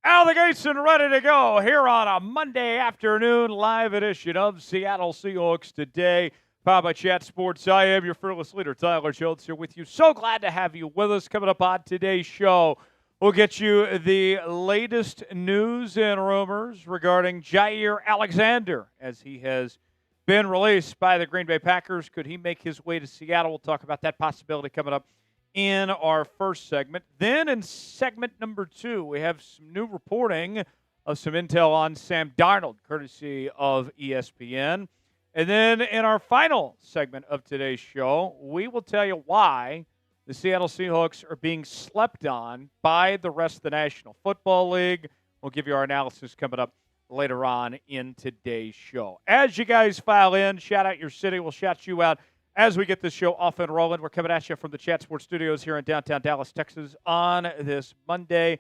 Out of the gates and ready to go here on a Monday afternoon live edition of Seattle Seahawks Today, powered by Chat Sports. I am your fearless leader, Tyler Schultz, here with you. So glad to have you with us. Coming up on today's show, we'll get you the latest news and rumors regarding Jaire Alexander, as he has been released by the Green Bay Packers. Could he make his way to Seattle? We'll talk about that possibility coming up in our first segment. Then in segment number 2, we have some new reporting of some intel on Sam Darnold, courtesy of ESPN. And then in our final segment of today's show, we will tell you why the Seattle Seahawks are being slept on by the rest of the National Football League. We'll give you our analysis coming up later on in today's show. As you guys file in, shout out your city. We'll shout you out as we get this show off and rolling. We're coming at you from the Chat Sports Studios here in downtown Dallas, Texas on this Monday.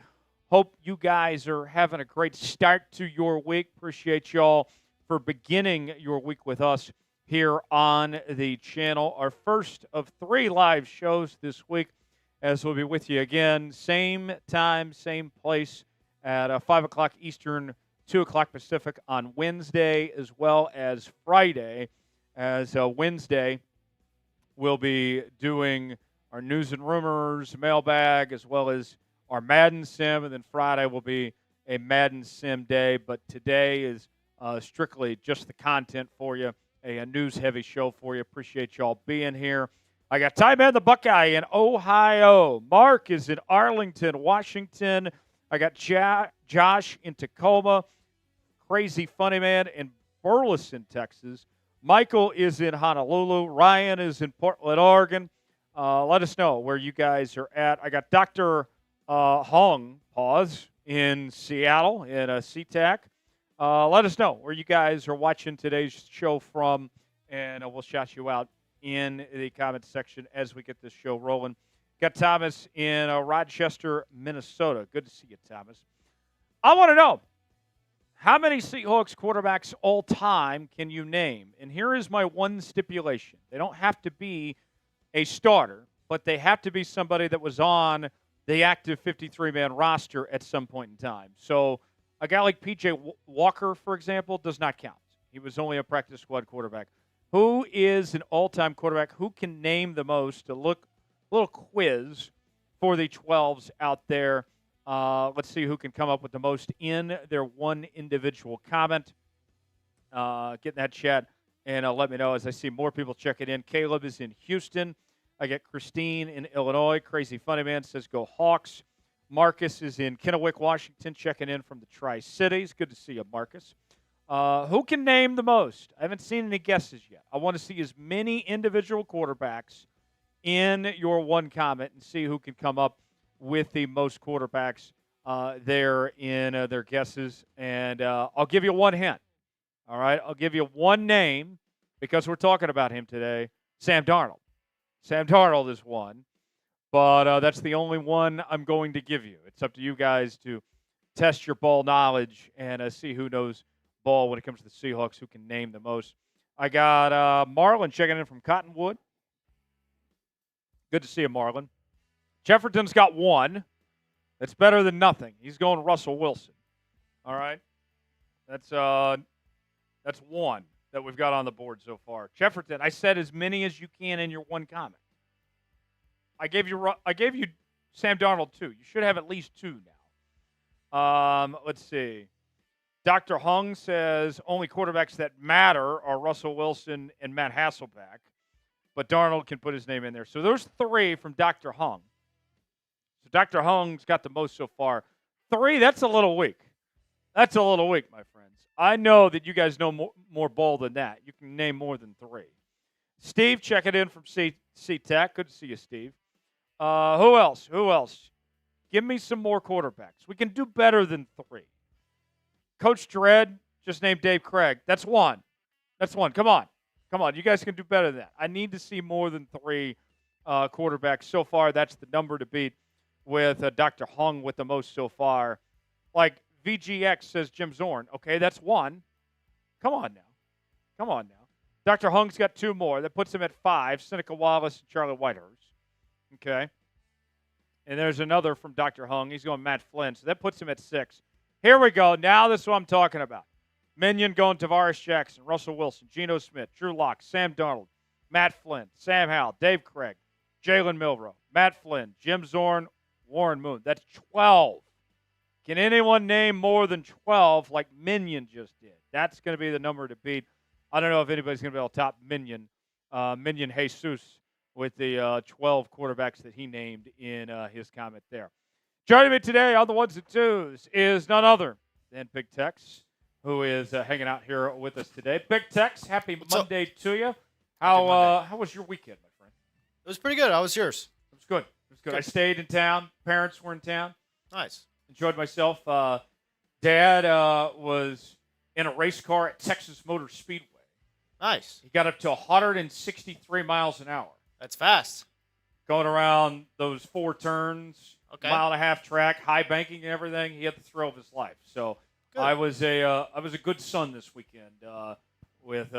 Hope you guys are having a great start to your week. Appreciate y'all for beginning your week with us here on the channel. Our first of 3 live shows this week, as we'll be with you again, same time, same place at 5 o'clock Eastern, 2 o'clock Pacific on Wednesday, as well as Friday. As Wednesday, we'll be doing our news and rumors, mailbag, as well as our Madden Sim. And then Friday will be a Madden Sim day. But today is strictly just the content for you, a news-heavy show for you. Appreciate y'all being here. I got Ty Man the Buckeye in Ohio. Mark is in Arlington, Washington. I got Josh in Tacoma. Crazy Funny Man in Burleson, Texas. Michael is in Honolulu. Ryan is in Portland, Oregon. Let us know where you guys are at. I got Dr. Hong, in Seattle, in SeaTac. Let us know where you guys are watching today's show from, and we'll shout you out in the comments section as we get this show rolling. Got Thomas in Rochester, Minnesota. Good to see you, Thomas. I want to know, how many Seahawks quarterbacks all time can you name? And here is my one stipulation. They don't have to be a starter, but they have to be somebody that was on the active 53-man roster at some point in time. So a guy like P.J. Walker, for example, does not count. He was only a practice squad quarterback. Who is an all-time quarterback? Who can name the most? A little quiz for the 12s out there. Let's see who can come up with the most in their one individual comment. Get in that chat and let me know as I see more people checking in. Caleb is in Houston. I get Christine in Illinois. Crazy Funny Man says go Hawks. Marcus is in Kennewick, Washington, checking in from the Tri-Cities. Good to see you, Marcus. Who can name the most? I haven't seen any guesses yet. I want to see as many individual quarterbacks in your one comment and see who can come up with the most quarterbacks there in their guesses. And I'll give you one hint. All right? I'll give you one name because we're talking about him today, Sam Darnold. Sam Darnold is one, but that's the only one I'm going to give you. It's up to you guys to test your ball knowledge and see who knows ball when it comes to the Seahawks, who can name the most. I got Marlon checking in from Cottonwood. Good to see you, Marlon. Jefferson's got one. That's better than nothing. He's going Russell Wilson. All right? That's one that we've got on the board so far. Jefferson, I said as many as you can in your one comment. I gave you Sam Darnold 2. You should have at least 2 now. Let's see. Dr. Hung says only quarterbacks that matter are Russell Wilson and Matt Hasselbeck, but Darnold can put his name in there. So there's 3 from Dr. Hung. So Dr. Hung's got the most so far. 3, that's a little weak. That's a little weak, my friends. I know that you guys know more ball than that. You can name more than 3. Steve checking in from C-Tech. Good to see you, Steve. Who else? Give me some more quarterbacks. We can do better than 3. Coach Dredd just named Dave Craig. That's one. Come on. You guys can do better than that. I need to see more than 3 quarterbacks. So far, that's the number to beat with Dr. Hung with the most so far. Like VGX says Jim Zorn. Okay, that's 1. Come on now. Dr. Hung's got 2 more. That puts him at 5. Seneca Wallace and Charlie Whitehurst. Okay. And there's another from Dr. Hung. He's going Matt Flynn. So that puts him at 6. Here we go. Now this is what I'm talking about. Minion going Tavares Jackson, Russell Wilson, Geno Smith, Drew Lock, Sam Darnold, Matt Flynn, Sam Howell, Dave Craig, Jalen Milroe, Matt Flynn, Jim Zorn, Warren Moon. That's 12. Can anyone name more than 12 like Minion just did? That's going to be the number to beat. I don't know if anybody's going to be able to top Minion Jesus with the 12 quarterbacks that he named in his comment there. Joining me today on the ones and twos is none other than Big Tex, who is hanging out here with us today. Big Tex, happy Monday to you. How was your weekend, my friend? It was pretty good. How was yours? It was good. It was good. I stayed in town. Parents were in town. Nice. Enjoyed myself. Dad was in a race car at Texas Motor Speedway. Nice. He got up to 163 miles an hour. That's fast. Going around those 4 turns, Okay. mile-and-a-half track, high banking and everything. He had the thrill of his life. So Good. I was a good son this weekend with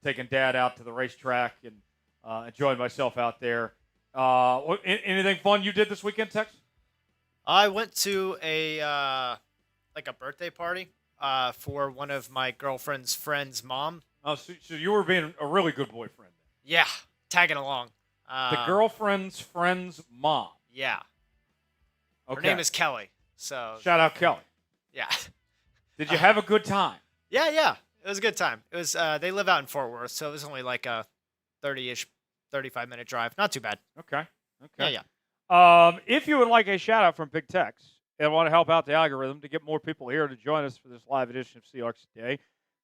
taking Dad out to the racetrack and enjoying myself out there. Anything fun you did this weekend, Tex? I went to a birthday party for one of my girlfriend's friend's mom. Oh, so you were being a really good boyfriend. Yeah, tagging along. The girlfriend's friend's mom. Yeah. Okay. Her name is Kelly. So Shout out Kelly. yeah. Did you have a good time? Yeah. It was a good time. It was. They live out in Fort Worth, so it was only like a 35-minute drive. Not too bad. Okay. Yeah. If you would like a shout out from Big Tex and want to help out the algorithm to get more people here to join us for this live edition of Seahawks Today,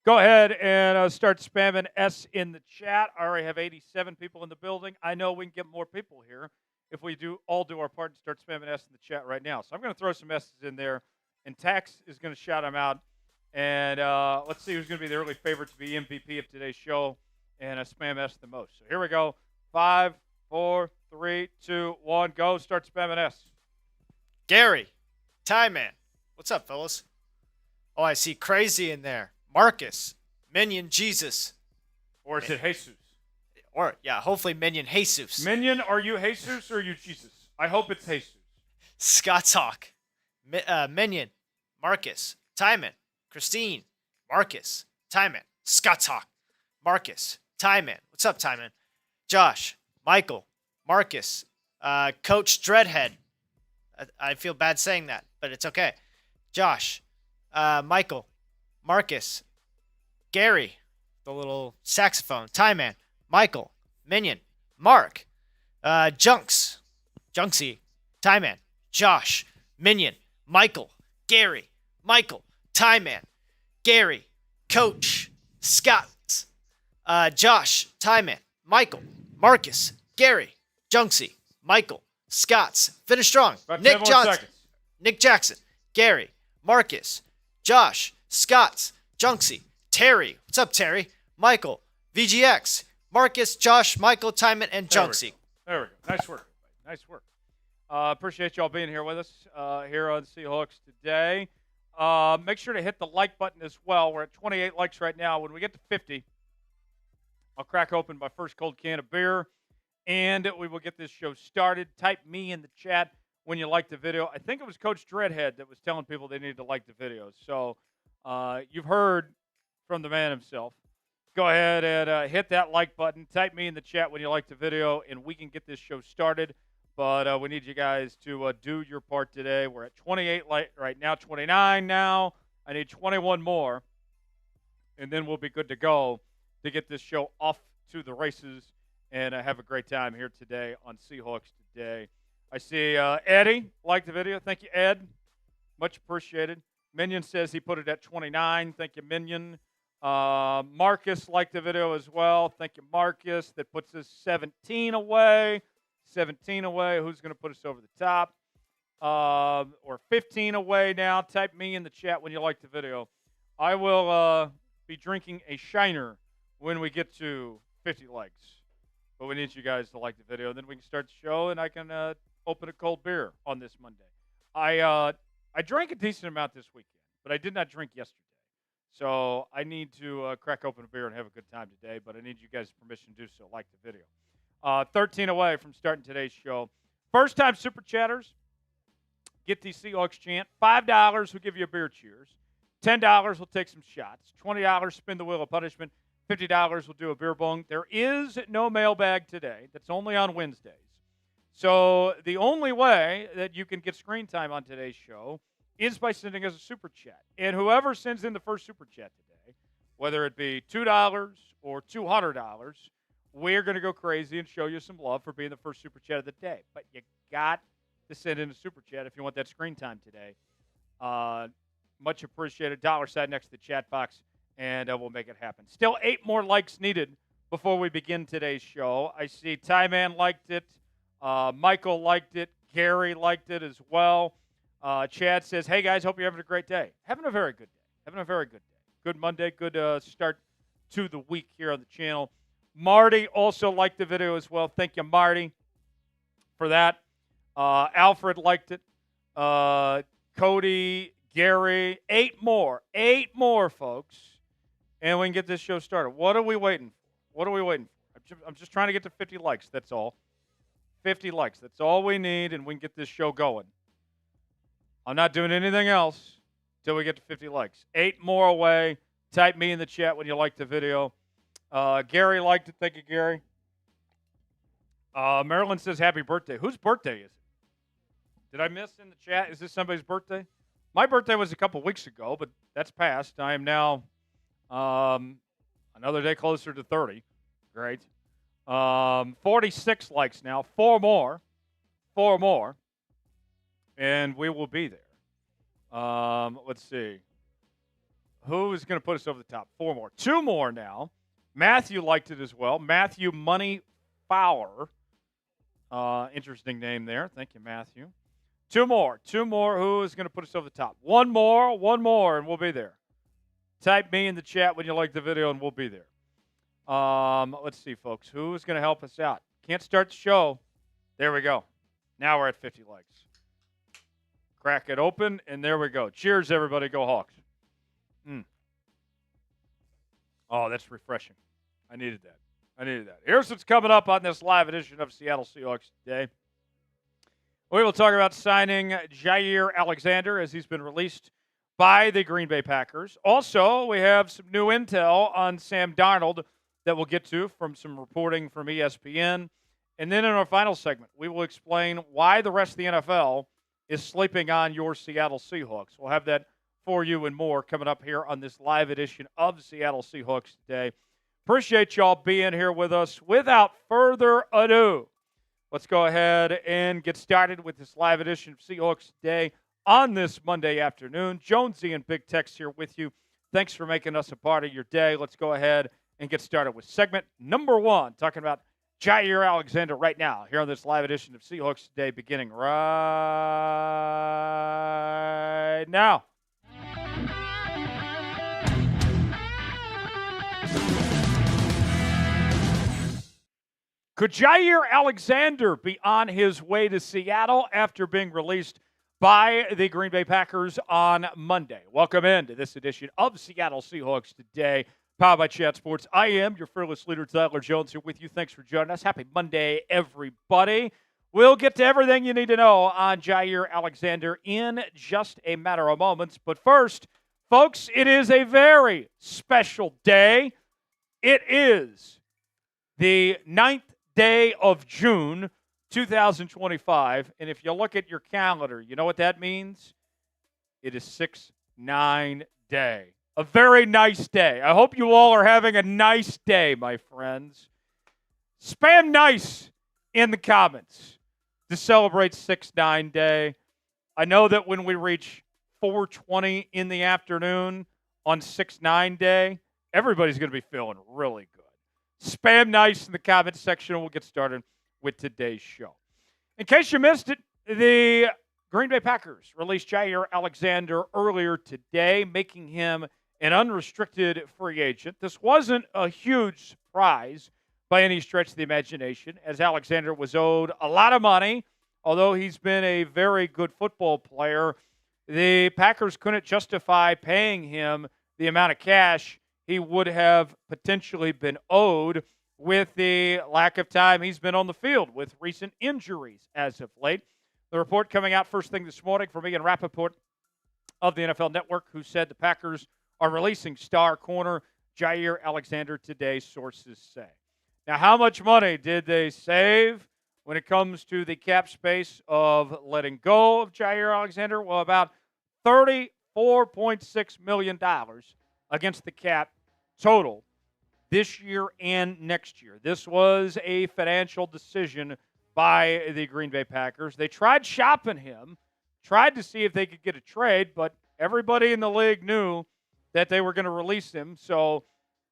go ahead and start spamming S in the chat. I already have 87 people in the building. I know we can get more people here if we all do our part and start spamming S in the chat right now. So I'm going to throw some S's in there, and Tex is going to shout them out. And let's see who's going to be the early favorite to be MVP of today's show and spam S the most. So here we go. 5, 4, 3, 2, 1, go. Start spamming S. Gary, Ty Man. What's up, fellas? Oh, I see Crazy in there. Marcus, Minion Jesus. Or is it Jesus? Or, yeah, hopefully Minion Jesus. Minion, are you Jesus or are you Jesus? I hope it's Jesus. Scott Talk, Minion, Marcus, Tyman, Christine, Marcus, Tyman, Scott Talk, Marcus, Tyman. What's up, Tyman? Josh, Michael, Marcus, Coach Dreadhead. I feel bad saying that, but it's okay. Josh, Michael, Marcus, Gary, the little saxophone, Tyman, Michael, Minion, Mark, Junksy, Tyman, Josh, Minion, Michael, Gary, Michael, Tyman, Gary, Coach, Scott, Josh, Tyman, Michael, Marcus, Gary, Junksy, Michael, Scott's. Finish strong. About Nick 10 more Johnson, seconds. Nick Jackson, Gary, Marcus, Josh, Scott's, Junksy, Terry. What's up, Terry? Michael, VGX, Marcus, Josh, Michael, Tyman, and Junksy. There we go. Nice work. Nice work. Appreciate y'all being here with us here on Seahawks Today. Make sure to hit the like button as well. We're at 28 likes right now. When we get to 50, I'll crack open my first cold can of beer, and we will get this show started. Type me in the chat when you like the video. I think it was Coach Dreadhead that was telling people they needed to like the video. So you've heard from the man himself. Go ahead and hit that like button. Type me in the chat when you like the video, and we can get this show started. But we need you guys to do your part today. We're at 28 right now, 29 now. I need 21 more, and then we'll be good to go to get this show off to the races and have a great time here today on Seahawks Today. I see Eddie liked the video. Thank you, Ed. Much appreciated. Minion says he put it at 29. Thank you, Minion. Marcus liked the video as well. Thank you, Marcus. That puts us 17 away. 17 away. Who's going to put us over the top? Or 15 away now. Type me in the chat when you like the video. I will be drinking a Shiner when we get to 50 likes. But we need you guys to like the video. Then we can start the show, and I can open a cold beer on this Monday. I drank a decent amount this weekend, but I did not drink yesterday. So I need to crack open a beer and have a good time today, but I need you guys' permission to do so. Like the video. 13 away from starting today's show. First-time Super Chatters, get the Seahawks chant. $5 will give you a beer cheers. $10 will take some shots. $20 spin the wheel of punishment. $50 will do a beer bong. There is no mailbag today. That's only on Wednesdays. So the only way that you can get screen time on today's show is by sending us a Super Chat. And whoever sends in the first Super Chat today, whether it be $2 or $200, we're going to go crazy and show you some love for being the first Super Chat of the day. But you got to send in a Super Chat if you want that screen time today. Much appreciated. $sign next to the chat box, and we'll make it happen. Still 8 more likes needed before we begin today's show. I see Ty Man liked it. Michael liked it. Gary liked it as well. Chad says, hey, guys, hope you're having a great day. Having a very good day. Having a very good day. Good Monday. Good start to the week here on the channel. Marty also liked the video as well. Thank you, Marty, for that. Alfred liked it. Cody, Gary, 8 more. 8 more, folks. And we can get this show started. What are we waiting for? What are we waiting for? I'm just trying to get to 50 likes. That's all. 50 likes. That's all we need, and we can get this show going. I'm not doing anything else until we get to 50 likes. 8 more away. Type me in the chat when you like the video. Gary liked it. Thank you, Gary. Marilyn says, happy birthday. Whose birthday is it? Did I miss in the chat? Is this somebody's birthday? My birthday was a couple weeks ago, but that's past. I am now another day closer to 30. Great. 46 likes now. 4 more. 4 more. And we will be there. Let's see. Who is going to put us over the top? 4 more. 2 more now. Matthew liked it as well. Matthew Money Fowler. Interesting name there. Thank you, Matthew. 2 more. 2 more. Who is going to put us over the top? 1 more. 1 more, and we'll be there. Type me in the chat when you like the video, and we'll be there. Let's see, folks. Who's going to help us out? Can't start the show. There we go. Now we're at 50 likes. Crack it open, and there we go. Cheers, everybody. Go Hawks. Oh, that's refreshing. I needed that. Here's what's coming up on this live edition of Seattle Seahawks Today. We will talk about signing Jaire Alexander as he's been released by the Green Bay Packers. Also, we have some new intel on Sam Darnold that we'll get to from some reporting from ESPN. And then in our final segment, we will explain why the rest of the NFL is sleeping on your Seattle Seahawks. We'll have that for you and more coming up here on this live edition of Seattle Seahawks Today. Appreciate y'all being here with us. Without further ado, let's go ahead and get started with this live edition of Seahawks Today on this Monday afternoon. Jonesy and Big Tex here with you. Thanks for making us a part of your day. Let's go ahead and get started with segment number 1, talking about Jaire Alexander right now here on this live edition of Seahawks Today, beginning right now. Could Jaire Alexander be on his way to Seattle after being released by the Green Bay Packers on Monday? Welcome into this edition of Seattle Seahawks Today, powered by Chat Sports. I am your fearless leader, Tyler Jones, here with you. Thanks for joining us. Happy Monday, everybody. We'll get to everything you need to know on Jaire Alexander in just a matter of moments. But first, folks, it is a very special day. It is the 9th day of June, 2025. And if you look at your calendar, you know what that means? It is 6-9 day. A very nice day. I hope you all are having a nice day, my friends. Spam nice in the comments to celebrate 6-9 day. I know that when we reach 4:20 in the afternoon on 6-9 day, everybody's going to be feeling really good. Spam nice in the comment section, and we'll get started with today's show. In case you missed it, the Green Bay Packers released Jaire Alexander earlier today, making him an unrestricted free agent. This wasn't a huge surprise by any stretch of the imagination, as Alexander was owed a lot of money. Although he's been a very good football player, the Packers couldn't justify paying him the amount of cash he would have potentially been owed with the lack of time he's been on the field with recent injuries as of late. The report coming out first thing this morning from Ian Rappaport of the NFL Network, who said the Packers are releasing star corner Jaire Alexander today, sources say. Now, how much money did they save when it comes to the cap space of letting go of Jaire Alexander? Well, about $34.6 million against the cap total this year and next year. This was a financial decision by the Green Bay Packers. They tried shopping him, tried to see if they could get a trade, but everybody in the league knew that they were going to release him, so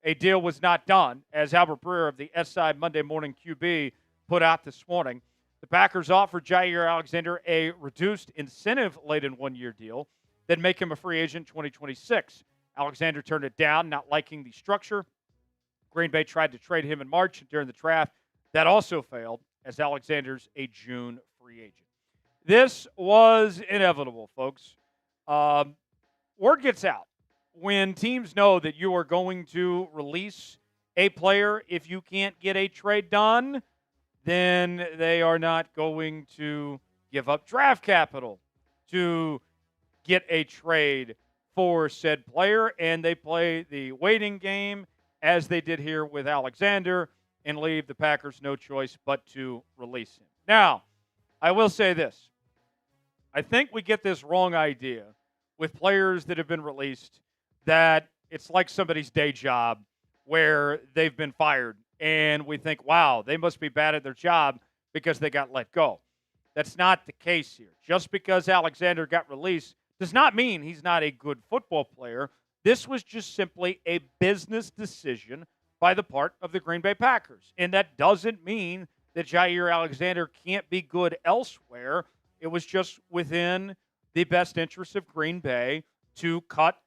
a deal was not done, as Albert Breer of the SI Monday Morning QB put out this morning. The Packers offered Jaire Alexander a reduced incentive-laden one-year deal that make him a free agent 2026. Alexander turned it down, not liking the structure. Green Bay tried to trade him in March and during the draft. That also failed, as Alexander's a June free agent. This was inevitable, folks. Word gets out. When teams know that you are going to release a player if you can't get a trade done, then they are not going to give up draft capital to get a trade for said player, and they play the waiting game as they did here with Alexander and leave the Packers no choice but to release him. Now, I will say this. I think we get this wrong idea with players that have been released that it's like somebody's day job where they've been fired, and we think, wow, they must be bad at their job because they got let go. That's not the case here. Just because Alexander got released does not mean he's not a good football player. This was just simply a business decision by the part of the Green Bay Packers, and that doesn't mean that Jaire Alexander can't be good elsewhere. It was just within the best interest of Green Bay to cut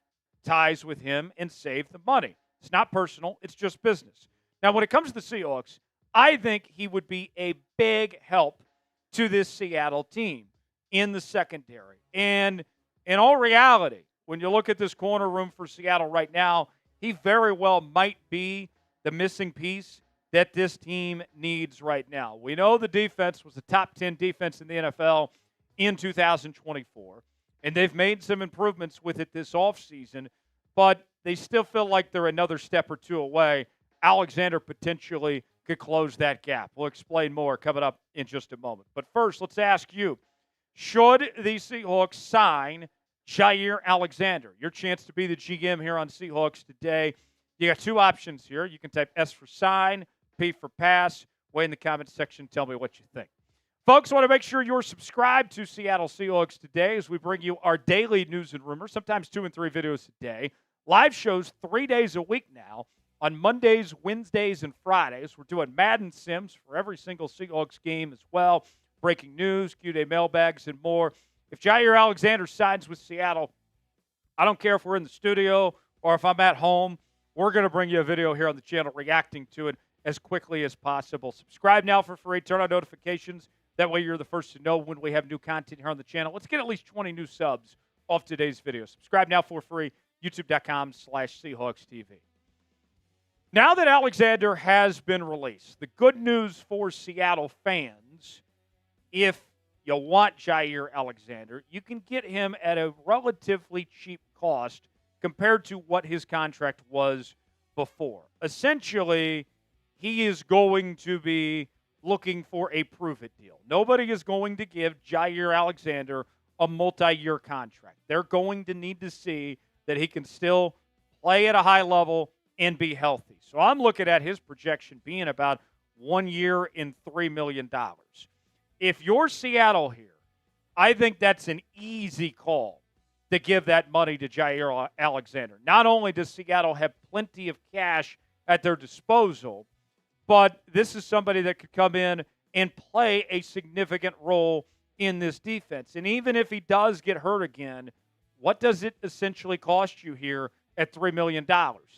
ties with him and save the money. It's not personal. It's just business. Now, when it comes to the Seahawks, I think he would be a big help to this Seattle team in the secondary. And in all reality, when you look at this corner room for Seattle right now, he very well might be the missing piece that this team needs right now. We know the defense was the top 10 defense in the NFL in 2024. And they've made some improvements with it this offseason, but they still feel like they're another step or two away. Alexander potentially could close that gap. We'll explain more coming up in just a moment. But first, let's ask you, should the Seahawks sign Jaire Alexander? Your chance to be the GM here on Seahawks Today. You got two options here. You can type S for sign, P for pass. Way in the comments section, tell me what you think. Folks, I want to make sure you're subscribed to Seattle Seahawks Today as we bring you our daily news and rumors, sometimes 2 and 3 videos a day. Live shows 3 days a week now on Mondays, Wednesdays, and Fridays. We're doing Madden Sims for every single Seahawks game as well. Breaking news, Q-Day mailbags, and more. If Jaire Alexander signs with Seattle, I don't care if we're in the studio or if I'm at home, we're going to bring you a video here on the channel reacting to it as quickly as possible. Subscribe now for free. Turn on notifications. That way you're the first to know when we have new content here on the channel. Let's get at least 20 new subs off today's video. Subscribe now for free, youtube.com/SeahawksTV. Now that Alexander has been released, the good news for Seattle fans, if you want Jaire Alexander, you can get him at a relatively cheap cost compared to what his contract was before. Essentially, he is going to be looking for a prove-it deal. Nobody is going to give Jaire Alexander a multi-year contract. They're going to need to see that he can still play at a high level and be healthy. So I'm looking at his projection being about 1 year and $3 million. If you're Seattle here, I think that's an easy call to give that money to Jaire Alexander. Not only does Seattle have plenty of cash at their disposal, but this is somebody that could come in and play a significant role in this defense. And even if he does get hurt again, what does it essentially cost you here at $3 million?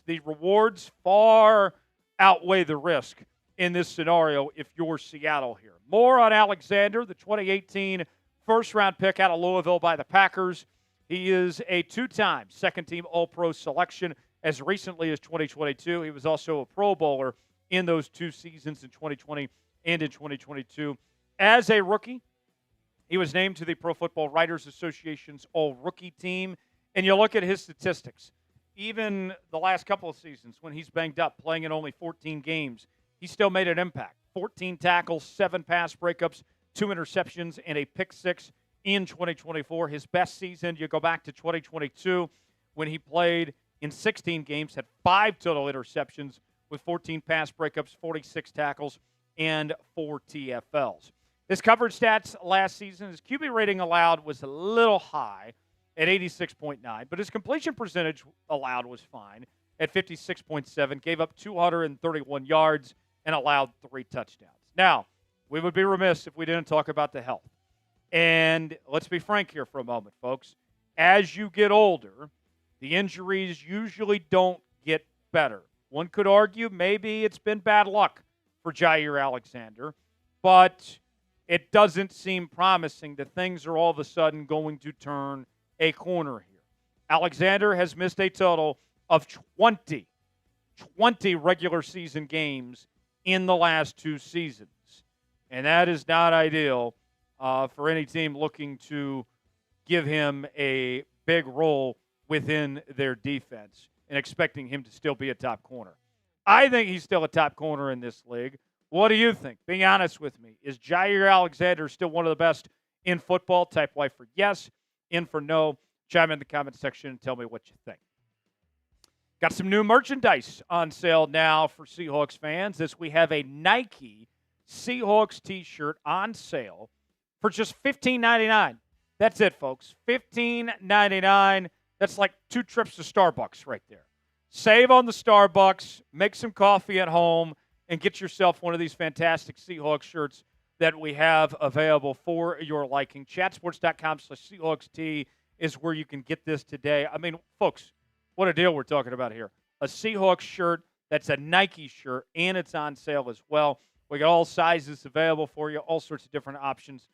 The rewards far outweigh the risk in this scenario if you're Seattle here. More on Alexander, the 2018 first-round pick out of Louisville by the Packers. He is a two-time second-team All-Pro selection as recently as 2022. He was also a Pro Bowler in those 2 seasons in 2020 and in 2022. As a rookie, he was named to the Pro Football Writers Association's All-Rookie team. And you look at his statistics. Even the last couple of seasons when he's banged up, playing in only 14 games, he still made an impact. 14 tackles, 7 pass breakups, 2 interceptions, and a pick 6 in 2024. His best season, you go back to 2022 when he played in 16 games, had 5 total interceptions with 14 pass breakups, 46 tackles, and 4 TFLs. His coverage stats last season, his QB rating allowed was a little high at 86.9, but his completion percentage allowed was fine at 56.7, gave up 231 yards and allowed 3 touchdowns. Now, we would be remiss if we didn't talk about the health. And let's be frank here for a moment, folks. As you get older, the injuries usually don't get better. One could argue maybe it's been bad luck for Jaire Alexander, but it doesn't seem promising that things are all of a sudden going to turn a corner here. Alexander has missed a total of 20 regular season games in the last 2 seasons. And that is not ideal for any team looking to give him a big role within their defense and expecting him to still be a top corner. I think he's still a top corner in this league. What do you think? Being honest with me, is Jaire Alexander still one of the best in football? Type Y for yes, in for no. Chime in the comment section and tell me what you think. Got some new merchandise on sale now for Seahawks fans as we have a Nike Seahawks t-shirt on sale for just $15.99. That's it, folks. $15.99. That's like 2 trips to Starbucks right there. Save on the Starbucks, make some coffee at home, and get yourself one of these fantastic Seahawks shirts that we have available for your liking. Chatsports.com/SeahawksT is where you can get this today. I mean, folks, what a deal we're talking about here. A Seahawks shirt that's a Nike shirt, and it's on sale as well. We got all sizes available for you, all sorts of different options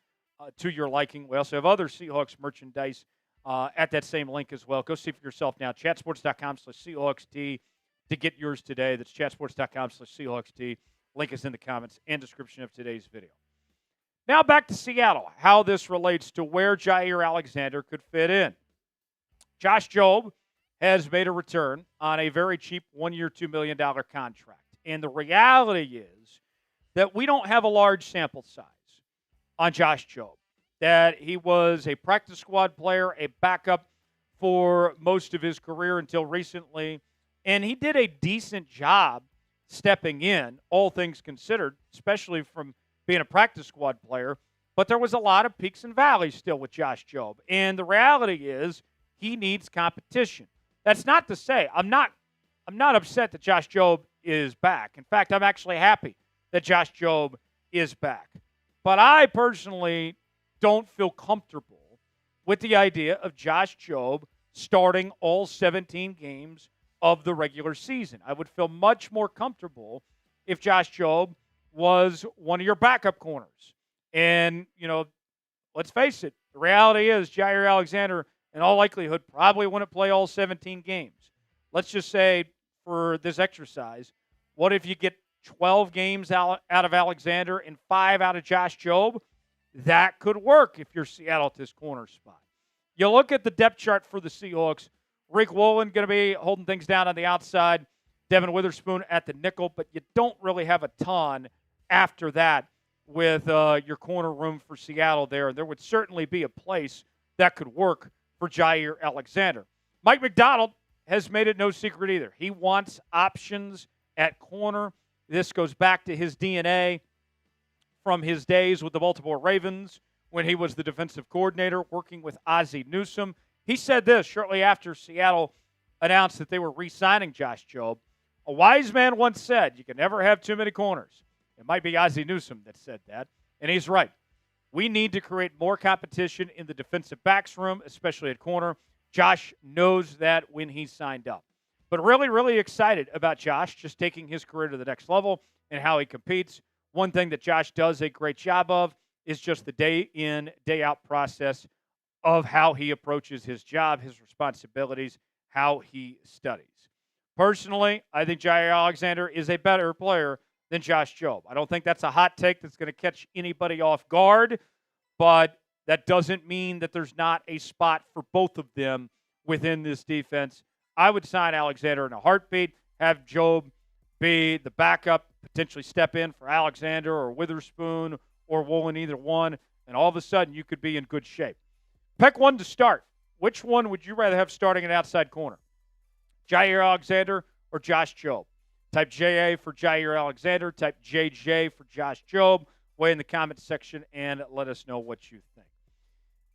to your liking. We also have other Seahawks merchandise at that same link as well. Go see for yourself now. Chatsports.com/SeahawksT to get yours today. That's chatsports.com/SeahawksT. Link is in the comments and description of today's video. Now back to Seattle, how this relates to where Jaire Alexander could fit in. Josh Jobe has made a return on a very cheap 1-year, $2 million contract. And the reality is that we don't have a large sample size on Josh Jobe. That he was a practice squad player, a backup for most of his career until recently. And he did a decent job stepping in, all things considered, especially from being a practice squad player. But there was a lot of peaks and valleys still with Josh Jobe. And the reality is he needs competition. That's not to say I'm not upset that Josh Jobe is back. In fact, I'm actually happy that Josh Jobe is back. But I personally don't feel comfortable with the idea of Josh Jobe starting all 17 games of the regular season. I would feel much more comfortable if Josh Jobe was one of your backup corners. And, let's face it, the reality is Jaire Alexander, in all likelihood, probably wouldn't play all 17 games. Let's just say, for this exercise, what if you get 12 games out of Alexander and 5 out of Josh Jobe? That could work if you're Seattle at this corner spot. You look at the depth chart for the Seahawks. Rick Woolen going to be holding things down on the outside. Devin Witherspoon at the nickel, but you don't really have a ton after that with your corner room for Seattle there. There would certainly be a place that could work for Jaire Alexander. Mike Macdonald has made it no secret either. He wants options at corner. This goes back to his DNA from his days with the Baltimore Ravens when he was the defensive coordinator working with Ozzie Newsome. He said this shortly after Seattle announced that they were re-signing Josh Jobe. A wise man once said, you can never have too many corners. It might be Ozzie Newsome that said that, and he's right. We need to create more competition in the defensive backs room, especially at corner. Josh knows that when he signed up. But really, really excited about Josh just taking his career to the next level and how he competes. One thing that Josh does a great job of is just the day in, day out process of how he approaches his job, his responsibilities, how he studies. Personally, I think Jaire Alexander is a better player than Josh Jobe. I don't think that's a hot take that's going to catch anybody off guard, but that doesn't mean that there's not a spot for both of them within this defense. I would sign Alexander in a heartbeat, have Jobe be the backup, potentially step in for Alexander or Witherspoon or Woolen, either one, and all of a sudden you could be in good shape. Pick one to start. Which one would you rather have starting an outside corner? Jaire Alexander or Josh Jobe? Type JA for Jaire Alexander. Type JJ for Josh Jobe. Weigh in the comments section and let us know what you think.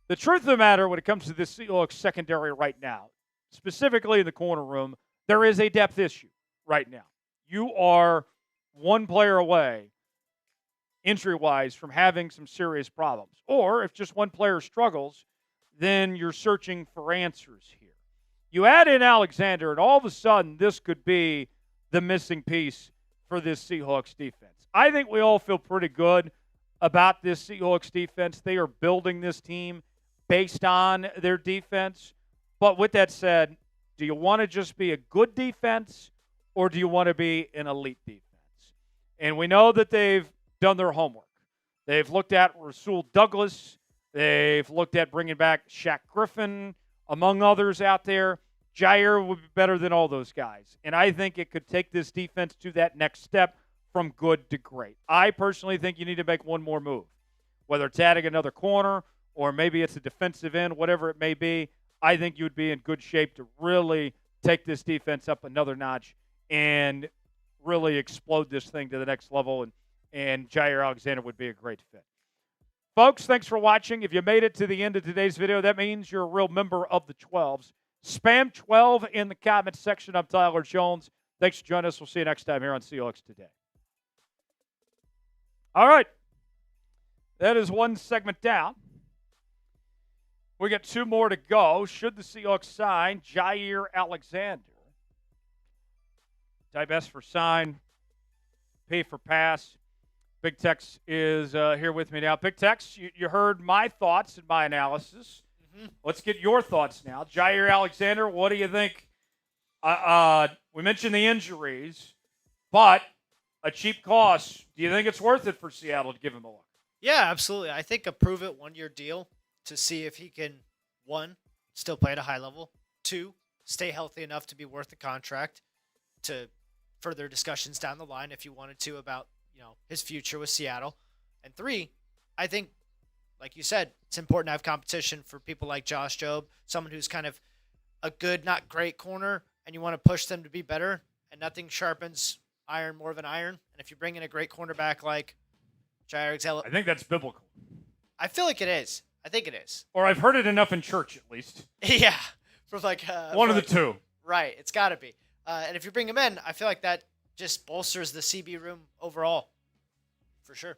The truth of the matter when it comes to this Seahawks secondary right now, specifically in the corner room, there is a depth issue right now. You are one player away, injury-wise, from having some serious problems. Or if just one player struggles, then you're searching for answers here. You add in Alexander, and all of a sudden, this could be the missing piece for this Seahawks defense. I think we all feel pretty good about this Seahawks defense. They are building this team based on their defense. But with that said, do you want to just be a good defense or do you want to be an elite defense? And we know that they've done their homework. They've looked at Rasul Douglas. They've looked at bringing back Shaq Griffin, among others out there. Jaire would be better than all those guys. And I think it could take this defense to that next step from good to great. I personally think you need to make one more move, whether it's adding another corner or maybe it's a defensive end, whatever it may be. I think you would be in good shape to really take this defense up another notch and really explode this thing to the next level. And Jaire Alexander would be a great fit. Folks, thanks for watching. If you made it to the end of today's video, that means you're a real member of the 12s. Spam 12 in the comments section. I'm Tyler Jones. Thanks for joining us. We'll see you next time here on Seahawks Today. All right. That is one segment down. We got two more to go. Should the Seahawks sign Jaire Alexander? Type S for sign, P for pass. Big Tex is here with me now. Big Tex, you heard my thoughts and my analysis. Mm-hmm. Let's get your thoughts now. Jaire Alexander, what do you think? We mentioned the injuries, but a cheap cost. Do you think it's worth it for Seattle to give him a look? Yeah, absolutely. I think a prove-it one-year deal to see if he can, one, still play at a high level, two, stay healthy enough to be worth the contract, to further discussions down the line if you wanted to about his future with Seattle. And three, I think, like you said, it's important to have competition for people like Josh Jobe, someone who's kind of a good, not great corner, and you want to push them to be better, and nothing sharpens iron more of an iron. And if you bring in a great cornerback like Jaire Alexander, I think that's biblical. I feel like it is. I think it is. Or I've heard it enough in church, at least. Yeah. For one of the two. Right. It's got to be. And if you bring him in, I feel like that just bolsters the CB room overall. For sure.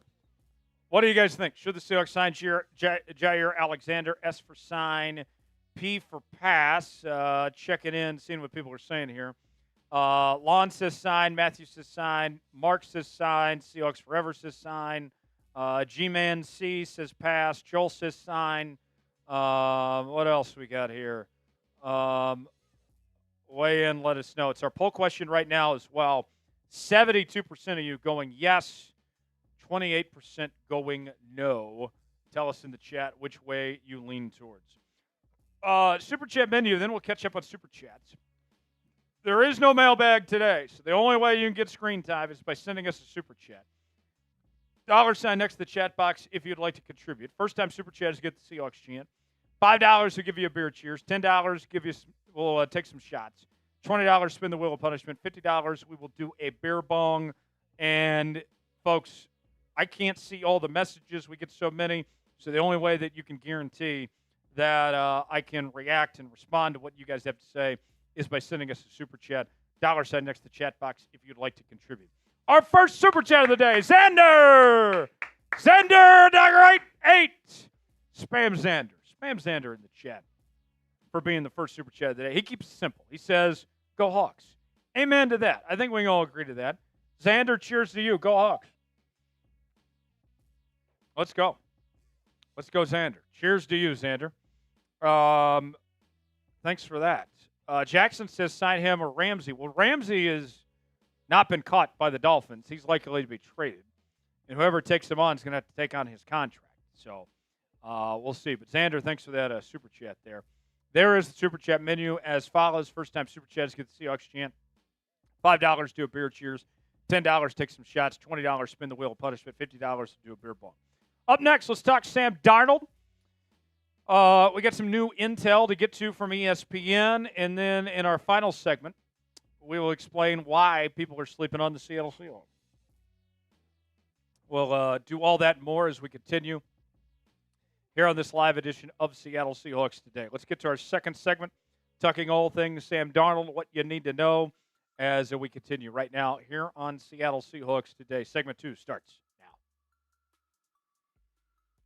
What do you guys think? Should the Seahawks sign Jaire Alexander? S for sign, P for pass. Checking in, seeing what people are saying here. Lon says sign. Matthew says sign. Mark says sign. Seahawks Forever says sign. G-Man C says pass. Joel says sign. What else we got here? Weigh in, let us know. It's our poll question right now as well. 72% of you going yes. 28% going no. Tell us in the chat which way you lean towards. Super Chat menu, then we'll catch up on Super Chats. There is no mailbag today, so the only way you can get screen time is by sending us a Super Chat. $sign next to the chat box if you'd like to contribute. First-time Super Chatters get the Seahawks chant. $5 will give you a beer cheers. $10 give you we'll take some shots. $20 spin the wheel of punishment. $50 we will do a beer bong. And, folks, I can't see all the messages. We get so many. So the only way that you can guarantee that I can react and respond to what you guys have to say is by sending us a Super Chat. $sign next to the chat box if you'd like to contribute. Our first Super Chat of the day, Xander! Xander, Dagger 8! Spam Xander. Spam Xander in the chat for being the first Super Chat of the day. He keeps it simple. He says, go Hawks. Amen to that. I think we can all agree to that. Xander, cheers to you. Go Hawks. Let's go. Let's go, Xander. Cheers to you, Xander. Thanks for that. Jackson says sign him or Ramsey. Well, Ramsey has not been caught by the Dolphins. He's likely to be traded. And whoever takes him on is going to have to take on his contract. So we'll see. But Xander, thanks for that super chat there. There is the super chat menu as follows. First-time super chats get the Seahawks chant. $5 do a beer cheers. $10 take some shots. $20 spin the wheel of punishment. $50 to do a beer bong. Up next, let's talk Sam Darnold. We got some new intel to get to from ESPN. And then in our final segment, we will explain why people are sleeping on the Seattle Seahawks. We'll do all that and more as we continue here on this live edition of Seattle Seahawks Today. Let's get to our second segment, talking all things Sam Darnold, what you need to know as we continue right now here on Seattle Seahawks Today. Segment 2 starts now.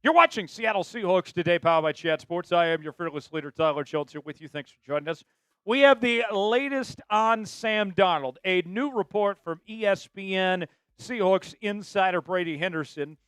You're watching Seattle Seahawks Today, powered by Chat Sports. I am your fearless leader, Tyler Schultz, here with you. Thanks for joining us. We have the latest on Sam Darnold, a new report from ESPN Seahawks insider Brady Henderson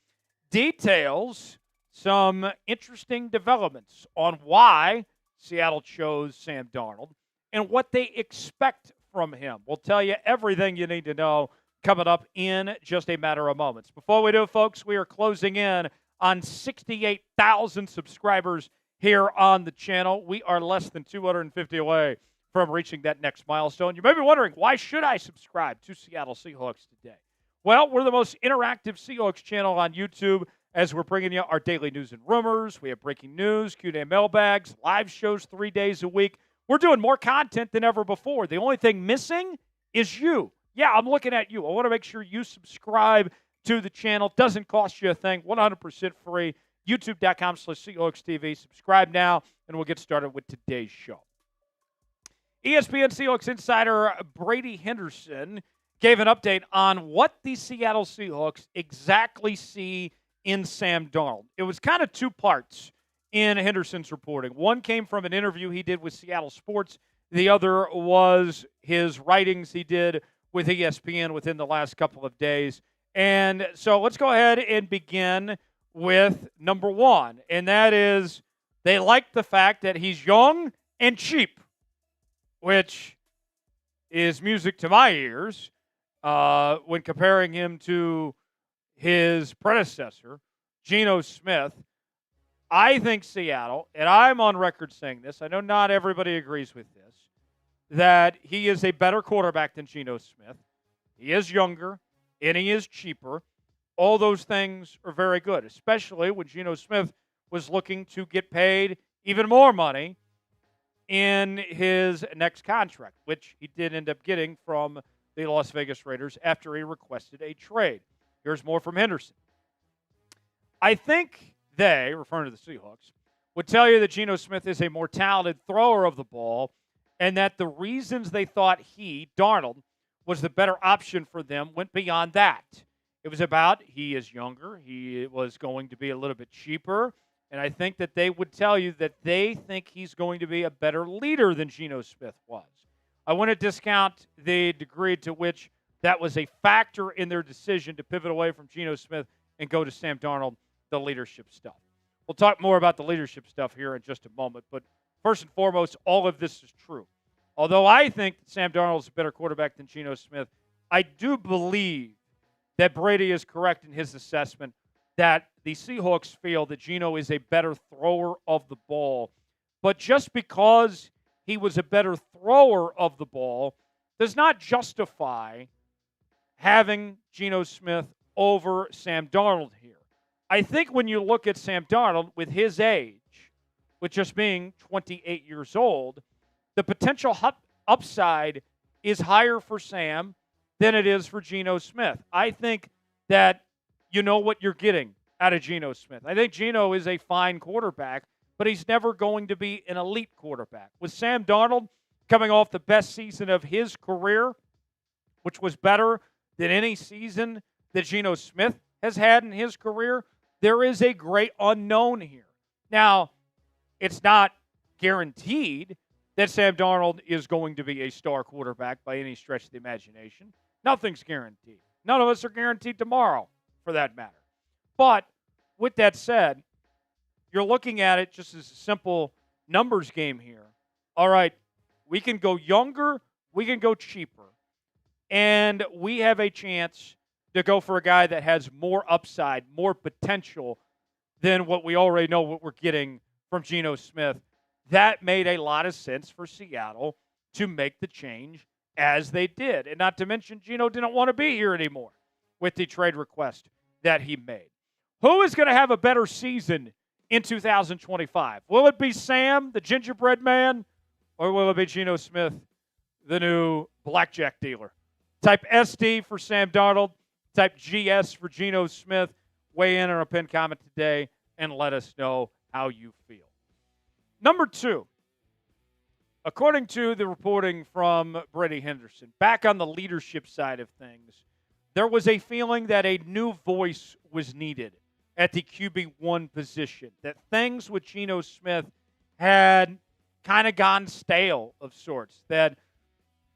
details some interesting developments on why Seattle chose Sam Darnold and what they expect from him. We'll tell you everything you need to know coming up in just a matter of moments. Before we do, folks, we are closing in on 68,000 subscribers here on the channel. We are less than 250 away from reaching that next milestone. You may be wondering, why should I subscribe to Seattle Seahawks Today? Well, we're the most interactive Seahawks channel on YouTube as we're bringing you our daily news and rumors. We have breaking news, Q&A mailbags, live shows 3 days a week. We're doing more content than ever before. The only thing missing is you. Yeah, I'm looking at you. I want to make sure you subscribe to the channel. Doesn't cost you a thing. 100% free. YouTube.com/Seahawks TV. Subscribe now, and we'll get started with today's show. ESPN Seahawks insider Brady Henderson gave an update on what the Seattle Seahawks exactly see in Sam Darnold. It was kind of two parts in Henderson's reporting. One came from an interview he did with Seattle Sports. The other was his writings he did with ESPN within the last couple of days. And so let's go ahead and begin with number one, and that is they like the fact that he's young and cheap, which is music to my ears. When comparing him to his predecessor, Geno Smith, I think Seattle, and I'm on record saying this, I know not everybody agrees with this, that he is a better quarterback than Geno Smith. He is younger, and he is cheaper. All those things are very good, especially when Geno Smith was looking to get paid even more money in his next contract, which he did end up getting from the Las Vegas Raiders after he requested a trade. Here's more from Henderson. I think they, referring to the Seahawks, would tell you that Geno Smith is a more talented thrower of the ball and that the reasons they thought he, Darnold, was the better option for them went beyond that. It was about he is younger, he was going to be a little bit cheaper, and I think that they would tell you that they think he's going to be a better leader than Geno Smith was. I want to discount the degree to which that was a factor in their decision to pivot away from Geno Smith and go to Sam Darnold, the leadership stuff. We'll talk more about the leadership stuff here in just a moment, but first and foremost, all of this is true. Although I think that Sam Darnold is a better quarterback than Geno Smith, I do believe that Brady is correct in his assessment that the Seahawks feel that Geno is a better thrower of the ball. But just because he was a better thrower of the ball does not justify having Geno Smith over Sam Darnold here. I think when you look at Sam Darnold with his age, with just being 28 years old, the potential upside is higher for Sam than it is for Geno Smith. I think that you know what you're getting out of Geno Smith. I think Geno is a fine quarterback, but he's never going to be an elite quarterback. With Sam Darnold coming off the best season of his career, which was better than any season that Geno Smith has had in his career, there is a great unknown here. Now, it's not guaranteed that Sam Darnold is going to be a star quarterback by any stretch of the imagination. Nothing's guaranteed. None of us are guaranteed tomorrow, for that matter. But with that said, you're looking at it just as a simple numbers game here. All right, We can go younger. We can go cheaper. And we have a chance to go for a guy that has more upside, more potential than what we already know what we're getting from Geno Smith. That made a lot of sense for Seattle to make the change as they did. And not to mention, Geno didn't want to be here anymore with the trade request that he made. Who is going to have a better season in 2025? Will it be Sam, the gingerbread man, or will it be Geno Smith, the new blackjack dealer? Type SD for Sam Darnold. Type GS for Geno Smith. Weigh in on a pinned comment today and let us know how you feel. Number 2, according to the reporting from Brady Henderson, back on the leadership side of things, there was a feeling that a new voice was needed at the QB1 position, that things with Geno Smith had kind of gone stale of sorts, that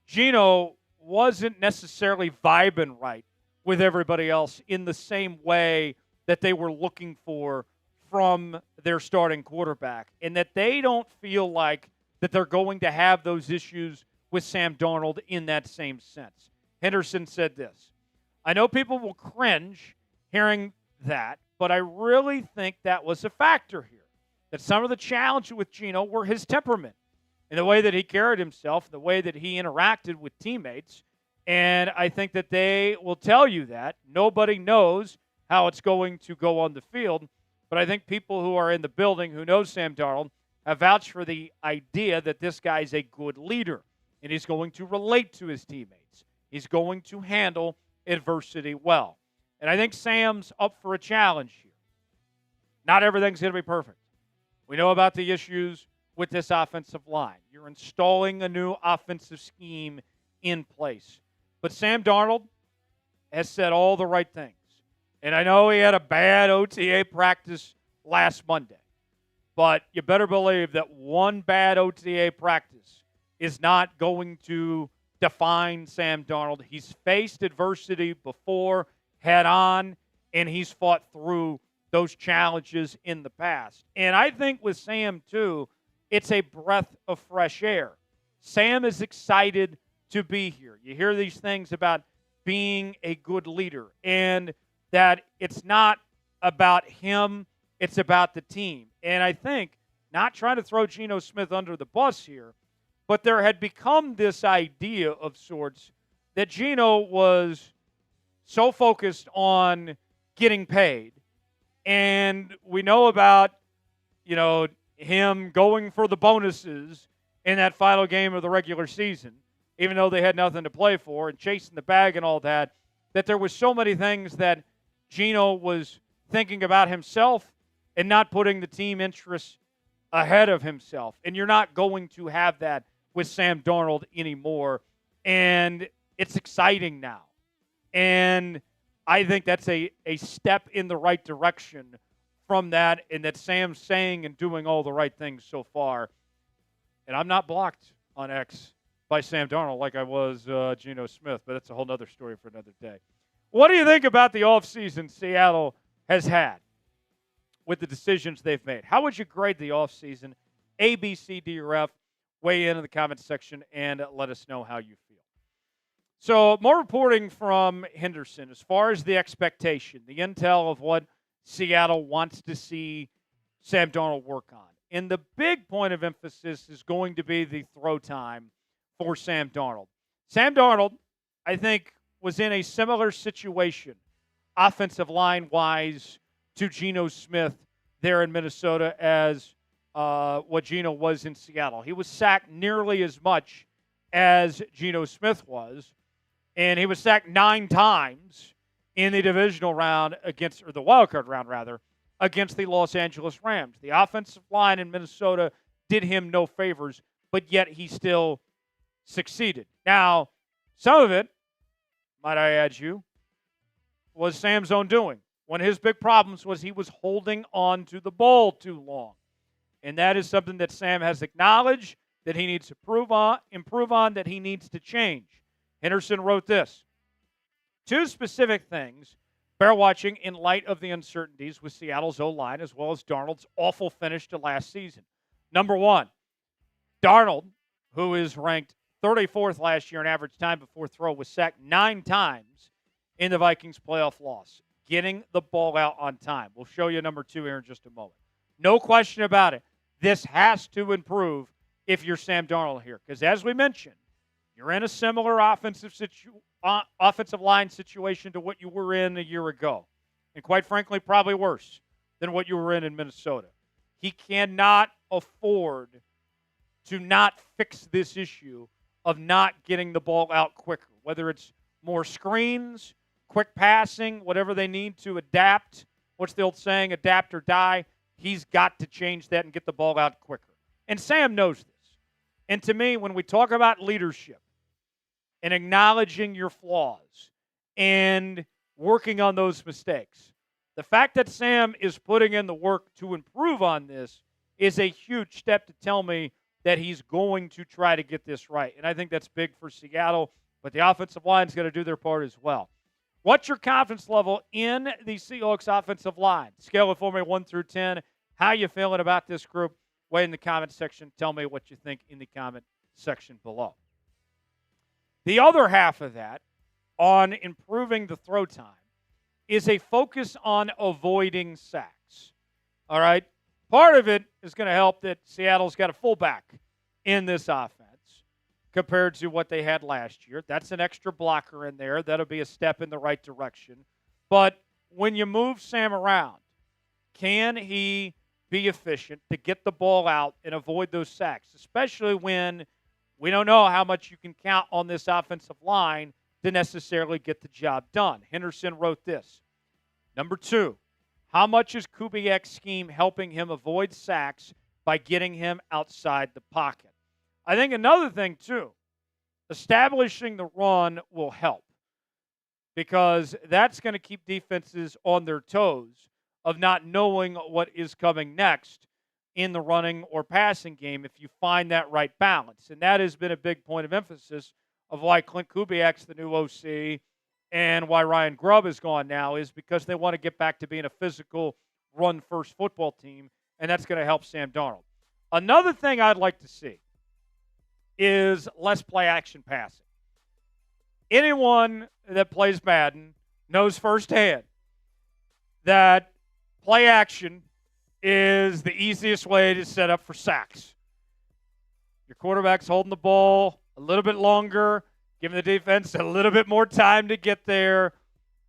Geno wasn't necessarily vibing right with everybody else in the same way that they were looking for from their starting quarterback, and that they don't feel like that they're going to have those issues with Sam Darnold in that same sense. Henderson said this: I know people will cringe hearing that, but I really think that was a factor here. That some of the challenges with Geno were his temperament and the way that he carried himself, the way that he interacted with teammates. And I think that they will tell you that. Nobody knows how it's going to go on the field. But I think people who are in the building who know Sam Darnold have vouched for the idea that this guy's a good leader and he's going to relate to his teammates. He's going to handle adversity well. And I think Sam's up for a challenge here. Not everything's going to be perfect. We know about the issues with this offensive line. You're installing a new offensive scheme in place. But Sam Darnold has said all the right things. And I know he had a bad OTA practice last Monday. But you better believe that one bad OTA practice is not going to define Sam Darnold. He's faced adversity before, head on, and he's fought through those challenges in the past. And I think with Sam, too, it's a breath of fresh air. Sam is excited to be here. You hear these things about being a good leader and that it's not about him, it's about the team. And I think, not trying to throw Geno Smith under the bus here, but there had become this idea of sorts that Geno was so focused on getting paid. And we know about, him going for the bonuses in that final game of the regular season, even though they had nothing to play for, and chasing the bag and all that, that there was so many things that Geno was thinking about himself and not putting the team interests ahead of himself. And you're not going to have that with Sam Darnold anymore. And it's exciting now. And I think that's a step in the right direction from that, and that Sam's saying and doing all the right things so far. And I'm not blocked on X by Sam Darnold like I was Geno Smith, but that's a whole other story for another day. What do you think about the offseason Seattle has had with the decisions they've made? How would you grade the offseason? A, B, C, D, or F? Weigh in the comments section and let us know how you feel. So more reporting from Henderson as far as the expectation, the intel of what Seattle wants to see Sam Darnold work on. And the big point of emphasis is going to be the throw time for Sam Darnold. Sam Darnold, I think, was in a similar situation, offensive line-wise, to Geno Smith there in Minnesota as what Geno was in Seattle. He was sacked nearly as much as Geno Smith was, and he was sacked 9 times in the divisional round or the wild card round, rather, against the Los Angeles Rams. The offensive line in Minnesota did him no favors, but yet he still succeeded. Now, some of it, might I add you, was Sam's own doing. One of his big problems was he was holding on to the ball too long. And that is something that Sam has acknowledged that he needs to improve on, that he needs to change. Henderson wrote this: 2 specific things bear watching in light of the uncertainties with Seattle's O-line as well as Darnold's awful finish to last season. Number 1, Darnold, who is ranked 34th last year in average time before throw, was sacked 9 times in the Vikings' playoff loss, getting the ball out on time. We'll show you number 2 here in just a moment. No question about it. This has to improve if you're Sam Darnold here, because as we mentioned, you're in a similar offensive line situation to what you were in a year ago, and quite frankly, probably worse than what you were in Minnesota. He cannot afford to not fix this issue of not getting the ball out quicker, whether it's more screens, quick passing, whatever they need to adapt. What's the old saying, adapt or die? He's got to change that and get the ball out quicker. And Sam knows this. And to me, when we talk about leadership and acknowledging your flaws and working on those mistakes, the fact that Sam is putting in the work to improve on this is a huge step to tell me that he's going to try to get this right. And I think that's big for Seattle, but the offensive line's got to do their part as well. What's your confidence level in the Seahawks offensive line? Scale it for me 1 through 10. How you feeling about this group? Wait in the comment section. Tell me what you think in the comment section below. The other half of that, on improving the throw time, is a focus on avoiding sacks. All right? Part of it is going to help that Seattle's got a fullback in this offense compared to what they had last year. That's an extra blocker in there. That'll be a step in the right direction. But when you move Sam around, can he be efficient to get the ball out and avoid those sacks, especially when we don't know how much you can count on this offensive line to necessarily get the job done. Henderson wrote this. Number 2, how much is Kubiak's scheme helping him avoid sacks by getting him outside the pocket? I think another thing, too, establishing the run will help because that's going to keep defenses on their toes of not knowing what is coming next in the running or passing game if you find that right balance. And that has been a big point of emphasis of why Clint Kubiak's the new OC and why Ryan Grubb is gone now is because they want to get back to being a physical run-first football team, and that's going to help Sam Darnold. Another thing I'd like to see is less play-action passing. Anyone that plays Madden knows firsthand that play action is the easiest way to set up for sacks. Your quarterback's holding the ball a little bit longer, giving the defense a little bit more time to get there,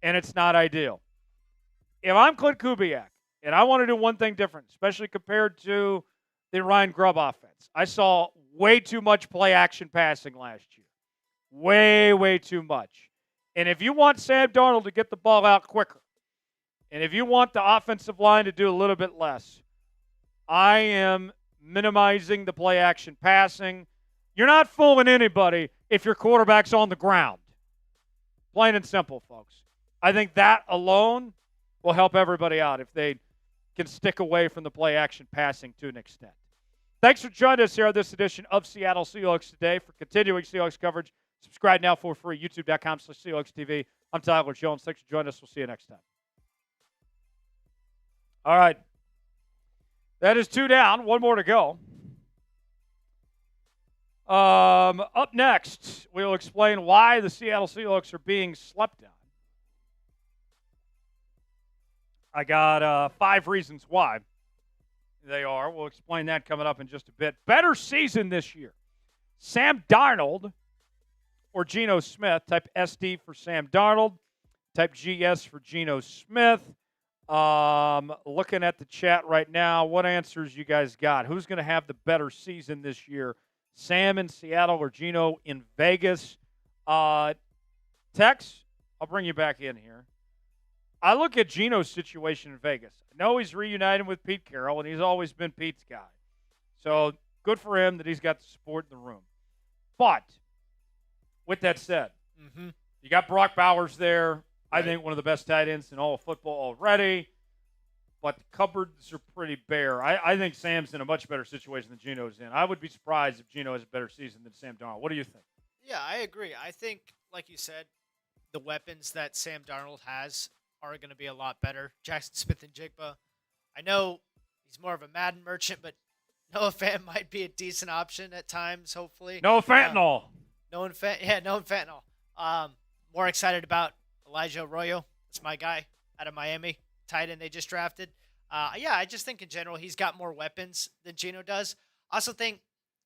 and it's not ideal. If I'm Clint Kubiak, and I want to do one thing different, especially compared to the Ryan Grubb offense, I saw way too much play-action passing last year. Way, way too much. And if you want Sam Darnold to get the ball out quicker, and if you want the offensive line to do a little bit less, I am minimizing the play-action passing. You're not fooling anybody if your quarterback's on the ground. Plain and simple, folks. I think that alone will help everybody out if they can stick away from the play-action passing to an extent. Thanks for joining us here on this edition of Seattle Seahawks Today. For continuing Seahawks coverage, subscribe now for free, youtube.com/Seahawks TV. I'm Tyler Jones. Thanks for joining us. We'll see you next time. All right. That is 2 down. 1 more to go. Up next, we'll explain why the Seattle Seahawks are being slept on. I got 5 reasons why they are. We'll explain that coming up in just a bit. Better season this year. Sam Darnold or Geno Smith. Type SD for Sam Darnold. Type GS for Geno Smith. Looking at the chat right now, what answers you guys got? Who's going to have the better season this year? Sam in Seattle or Geno in Vegas? Tex, I'll bring you back in here. I look at Geno's situation in Vegas. I know he's reunited with Pete Carroll, and he's always been Pete's guy. So good for him that he's got the support in the room. But with that said, you got Brock Bowers there. I think one of the best tight ends in all of football already. But the cupboards are pretty bare. I think Sam's in a much better situation than Geno's in. I would be surprised if Geno has a better season than Sam Darnold. What do you think? Yeah, I agree. I think, like you said, the weapons that Sam Darnold has are going to be a lot better. Jackson Smith and Jigba. I know he's more of a Madden merchant, but Noah Fant might be a decent option at times, hopefully. No fentanyl. Noah Fentanyl. More excited about Elijah Arroyo. That's my guy out of Miami, tight end they just drafted. I just think in general he's got more weapons than Geno does. Also think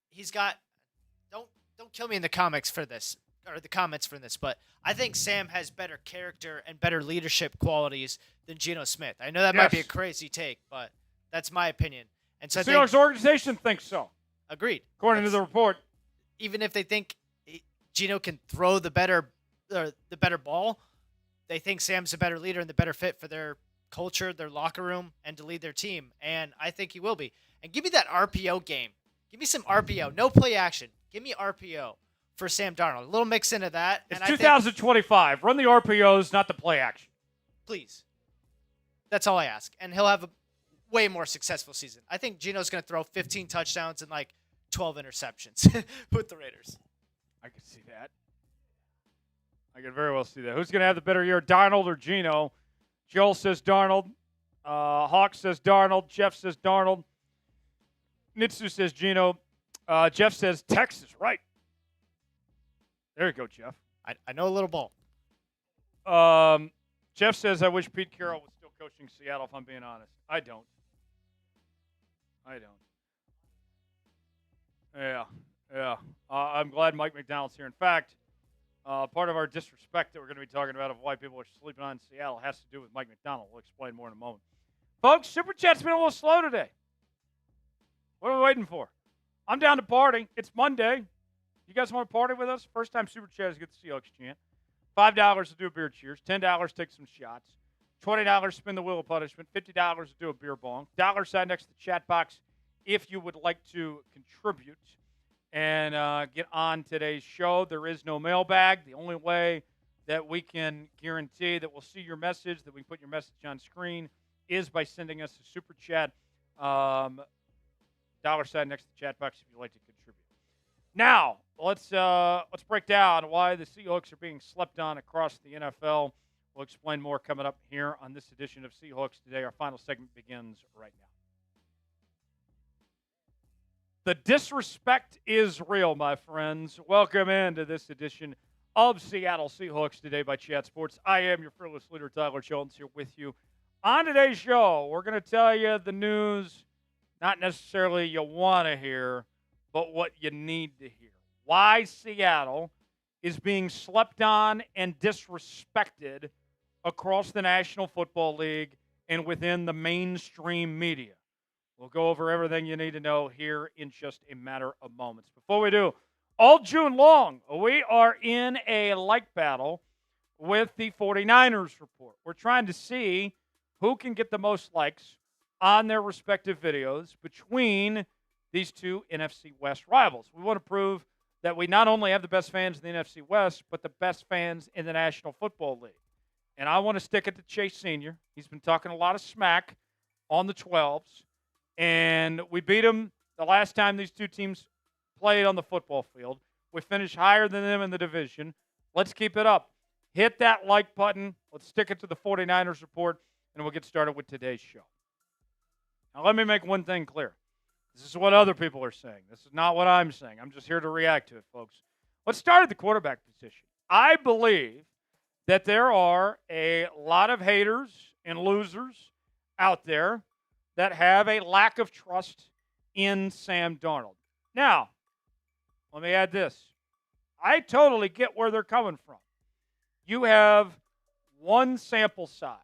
he's got don't kill me in the comments for this, but I think Sam has better character and better leadership qualities than Geno Smith. I know that might be a crazy take, but that's my opinion. And so the Seahawks organization thinks so. Agreed. According to the report. Even if they think Geno can throw the better ball, they think Sam's a better leader and the better fit for their culture, their locker room, and to lead their team. And I think he will be. And give me that RPO game. Give me some RPO. No play action. Give me RPO for Sam Darnold. A little mix into that. It's 2025. Run the RPOs, not the play action. Please. That's all I ask. And he'll have a way more successful season. I think Geno's going to throw 15 touchdowns and like 12 interceptions with the Raiders. I could see that. I could very well see that. Who's going to have the better year, Darnold or Geno? Joel says Darnold. Hawk says Darnold. Jeff says Darnold. Nitsu says Geno. Jeff says Texas. Right. There you go, Jeff. I know a little ball. Jeff says, I wish Pete Carroll was still coaching Seattle, if I'm being honest. I don't. Yeah. I'm glad Mike Macdonald's here. In fact, part of our disrespect that we're going to be talking about of why people are sleeping on Seattle has to do with Mike Macdonald. We'll explain more in a moment. Folks, Super Chat's been a little slow today. What are we waiting for? I'm down to party. It's Monday. You guys want to party with us? First time Super Chat is get the Seahawks chant. $5 to do a beer cheers. $10 take some shots. $20 spin the wheel of punishment. $50 to do a beer bong. $sign next to the chat box if you would like to contribute and get on today's show. There is no mailbag. The only way that we can guarantee that we'll see your message, that we can put your message on screen, is by sending us a Super Chat. $sign next to the chat box if you'd like to contribute. Now, let's break down why the Seahawks are being slept on across the NFL. We'll explain more coming up here on this edition of Seahawks Today. Our final segment begins right now. The disrespect is real, my friends. Welcome into this edition of Seattle Seahawks Today by Chat Sports. I am your fearless leader, Tyler Jones, here with you. On today's show, we're going to tell you the news, not necessarily you want to hear, but what you need to hear. Why Seattle is being slept on and disrespected across the National Football League and within the mainstream media. We'll go over everything you need to know here in just a matter of moments. Before we do, all June long, we are in a like battle with the 49ers report. We're trying to see who can get the most likes on their respective videos between these two NFC West rivals. We want to prove that we not only have the best fans in the NFC West, but the best fans in the National Football League. And I want to stick it to Chase Sr. He's been talking a lot of smack on the 12s. And we beat them the last time these two teams played on the football field. We finished higher than them in the division. Let's keep it up. Hit that like button. Let's stick it to the 49ers report, and we'll get started with today's show. Now, let me make one thing clear. This is what other people are saying. This is not what I'm saying. I'm just here to react to it, folks. Let's start at the quarterback position. I believe that there are a lot of haters and losers out there that have a lack of trust in Sam Darnold. Now, let me add this. I totally get where they're coming from. You have one sample size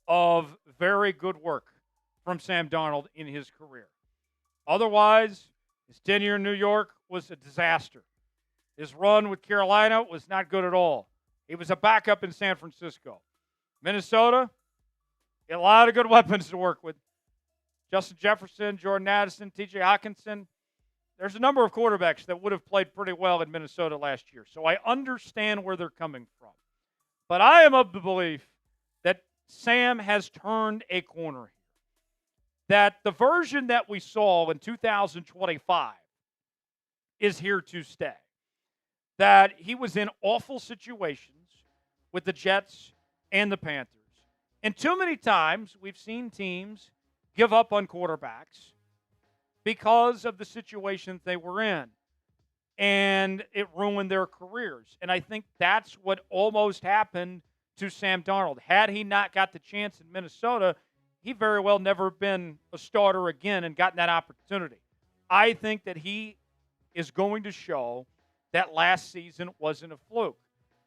of very good work from Sam Darnold in his career. Otherwise, his tenure in New York was a disaster. His run with Carolina was not good at all. He was a backup in San Francisco. Minnesota, a lot of good weapons to work with. Justin Jefferson, Jordan Addison, T.J. Hockenson. There's a number of quarterbacks that would have played pretty well in Minnesota last year. So I understand where they're coming from. But I am of the belief that Sam has turned a corner here. That the version that we saw in 2025 is here to stay. That he was in awful situations with the Jets and the Panthers. And too many times we've seen teams give up on quarterbacks because of the situation they were in. And it ruined their careers. And I think that's what almost happened to Sam Darnold. Had he not got the chance in Minnesota, he very well never been a starter again and gotten that opportunity. I think that he is going to show that last season wasn't a fluke.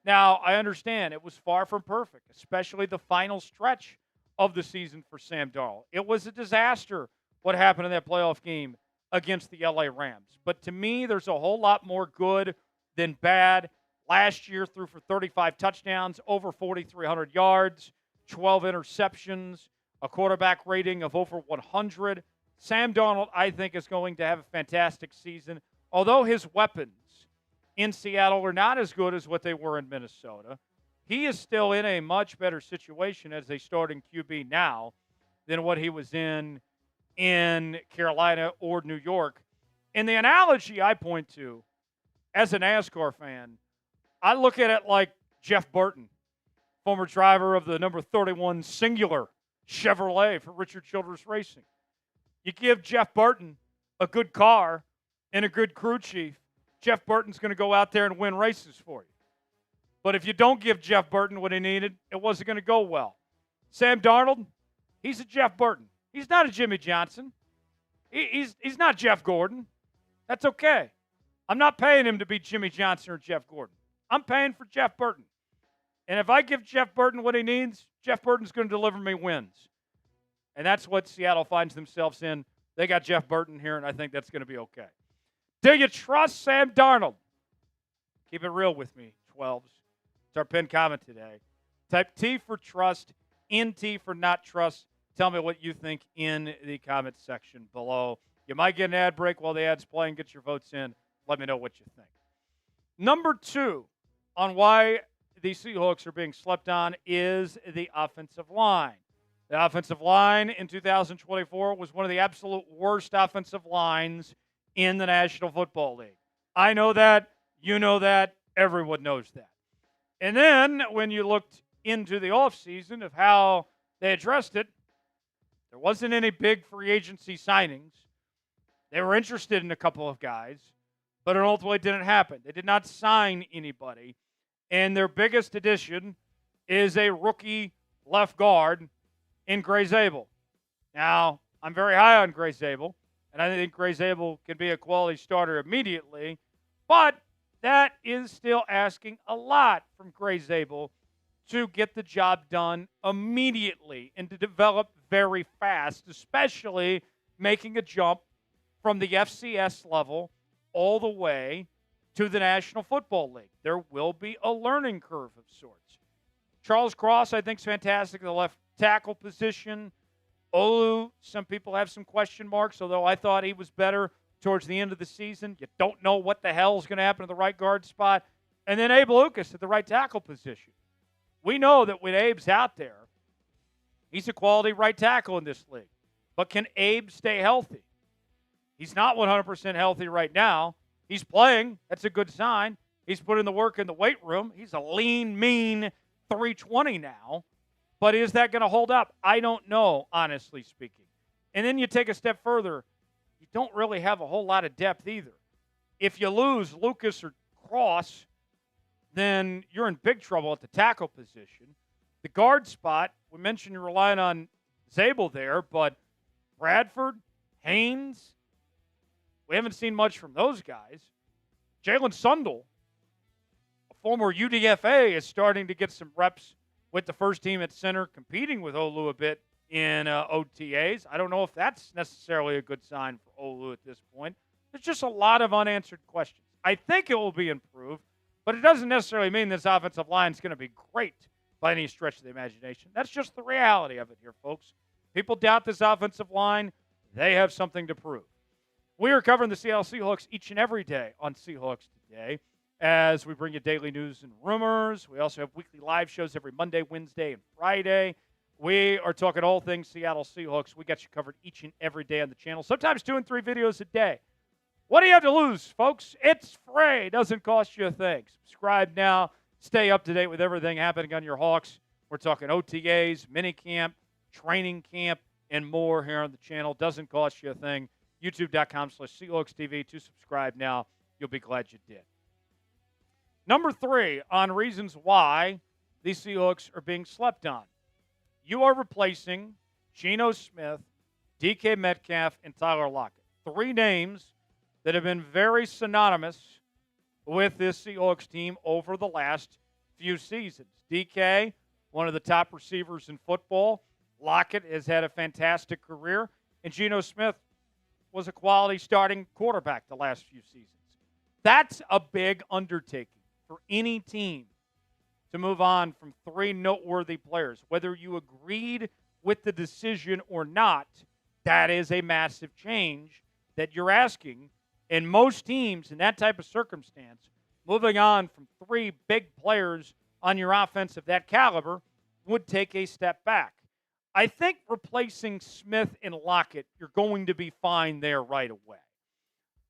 Now, I understand it was far from perfect, especially the final stretch of the season for Sam Darnold. It was a disaster what happened in that playoff game against the LA Rams. But to me, there's a whole lot more good than bad. Last year, threw for 35 touchdowns, over 4,300 yards, 12 interceptions, a quarterback rating of over 100. Sam Darnold, I think, is going to have a fantastic season. Although his weapons in Seattle are not as good as what they were in Minnesota, he is still in a much better situation as a starting QB now than what he was in Carolina or New York. And the analogy I point to as a NASCAR fan, I look at it like Jeff Burton, former driver of the number 31 Singular Chevrolet for Richard Childress Racing. You give Jeff Burton a good car and a good crew chief, Jeff Burton's going to go out there and win races for you. But if you don't give Jeff Burton what he needed, it wasn't going to go well. Sam Darnold, he's a Jeff Burton. He's not a Jimmy Johnson. He's not Jeff Gordon. That's okay. I'm not paying him to be Jimmy Johnson or Jeff Gordon. I'm paying for Jeff Burton. And if I give Jeff Burton what he needs, Jeff Burton's going to deliver me wins. And that's what Seattle finds themselves in. They got Jeff Burton here, and I think that's going to be okay. Do you trust Sam Darnold? Keep it real with me, 12s. It's our pinned comment today. Type T for trust, NT for not trust. Tell me what you think in the comment section below. You might get an ad break while the ad's playing. Get your votes in. Let me know what you think. Number 2 on why the Seahawks are being slept on is the offensive line. The offensive line in 2024 was one of the absolute worst offensive lines in the National Football League. I know that. You know that. Everyone knows that. And then when you looked into the offseason of how they addressed it, there wasn't any big free agency signings. They were interested in a couple of guys, but it ultimately didn't happen. They did not sign anybody. And their biggest addition is a rookie left guard in Gray Zabel. Now, I'm very high on Gray Zabel, and I think Gray Zabel can be a quality starter immediately, but that is still asking a lot from Gray Zabel to get the job done immediately and to develop very fast, especially making a jump from the FCS level all the way to the National Football League. There will be a learning curve of sorts. Charles Cross, I think, is fantastic at the left tackle position. Olu, some people have some question marks, although I thought he was better towards the end of the season. You don't know what the hell is going to happen to the right guard spot. And then Abe Lucas at the right tackle position. We know that when Abe's out there, he's a quality right tackle in this league. But can Abe stay healthy? He's not 100% healthy right now. He's playing. That's a good sign. He's putting the work in the weight room. He's a lean, mean 320 now. But is that going to hold up? I don't know, honestly speaking. And then you take a step further. You don't really have a whole lot of depth either. If you lose Lucas or Cross, then you're in big trouble at the tackle position. The guard spot, we mentioned you're relying on Zabel there, but Bradford, Haynes, we haven't seen much from those guys. Jalen Sundell, a former UDFA, is starting to get some reps with the first team at center, competing with Olu a bit in OTAs. I don't know if that's necessarily a good sign for Olu at this point. There's just a lot of unanswered questions. I think it will be improved, but it doesn't necessarily mean this offensive line is going to be great by any stretch of the imagination. That's just the reality of it here, folks. People doubt this offensive line. They have something to prove. We are covering the Seattle Seahawks each and every day on Seahawks Today as we bring you daily news and rumors. We also have weekly live shows every Monday, Wednesday, and Friday. We are talking all things Seattle Seahawks. We got you covered each and every day on the channel, sometimes 2 and 3 videos a day. What do you have to lose, folks? It's free. It doesn't cost you a thing. Subscribe now. Stay up to date with everything happening on your Hawks. We're talking OTAs, minicamp, training camp, and more here on the channel. Doesn't cost you a thing. YouTube.com/Seahawks TV to subscribe now. You'll be glad you did. Number 3 on reasons why the Seahawks are being slept on. You are replacing Geno Smith, DK Metcalf, and Tyler Lockett. 3 names that have been very synonymous with this Seahawks team over the last few seasons. DK, one of the top receivers in football. Lockett has had a fantastic career. And Geno Smith was a quality starting quarterback the last few seasons. That's a big undertaking for any team to move on from 3 noteworthy players. Whether you agreed with the decision or not, that is a massive change that you're asking. And most teams in that type of circumstance, moving on from 3 big players on your offense of that caliber, would take a step back. I think replacing Smith and Lockett, you're going to be fine there right away.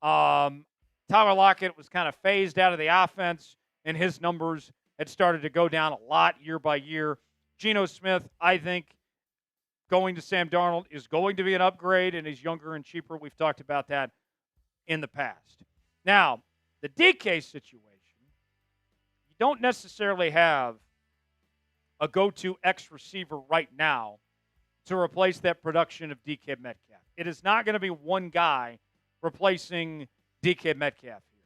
Tyler Lockett was kind of phased out of the offense, and his numbers had started to go down a lot year by year. Geno Smith, I think, going to Sam Darnold is going to be an upgrade, and he's younger and cheaper. We've talked about that in the past. Now, the DK situation, you don't necessarily have a go-to X receiver right now to replace that production of DK Metcalf. It is not going to be one guy replacing DK Metcalf here.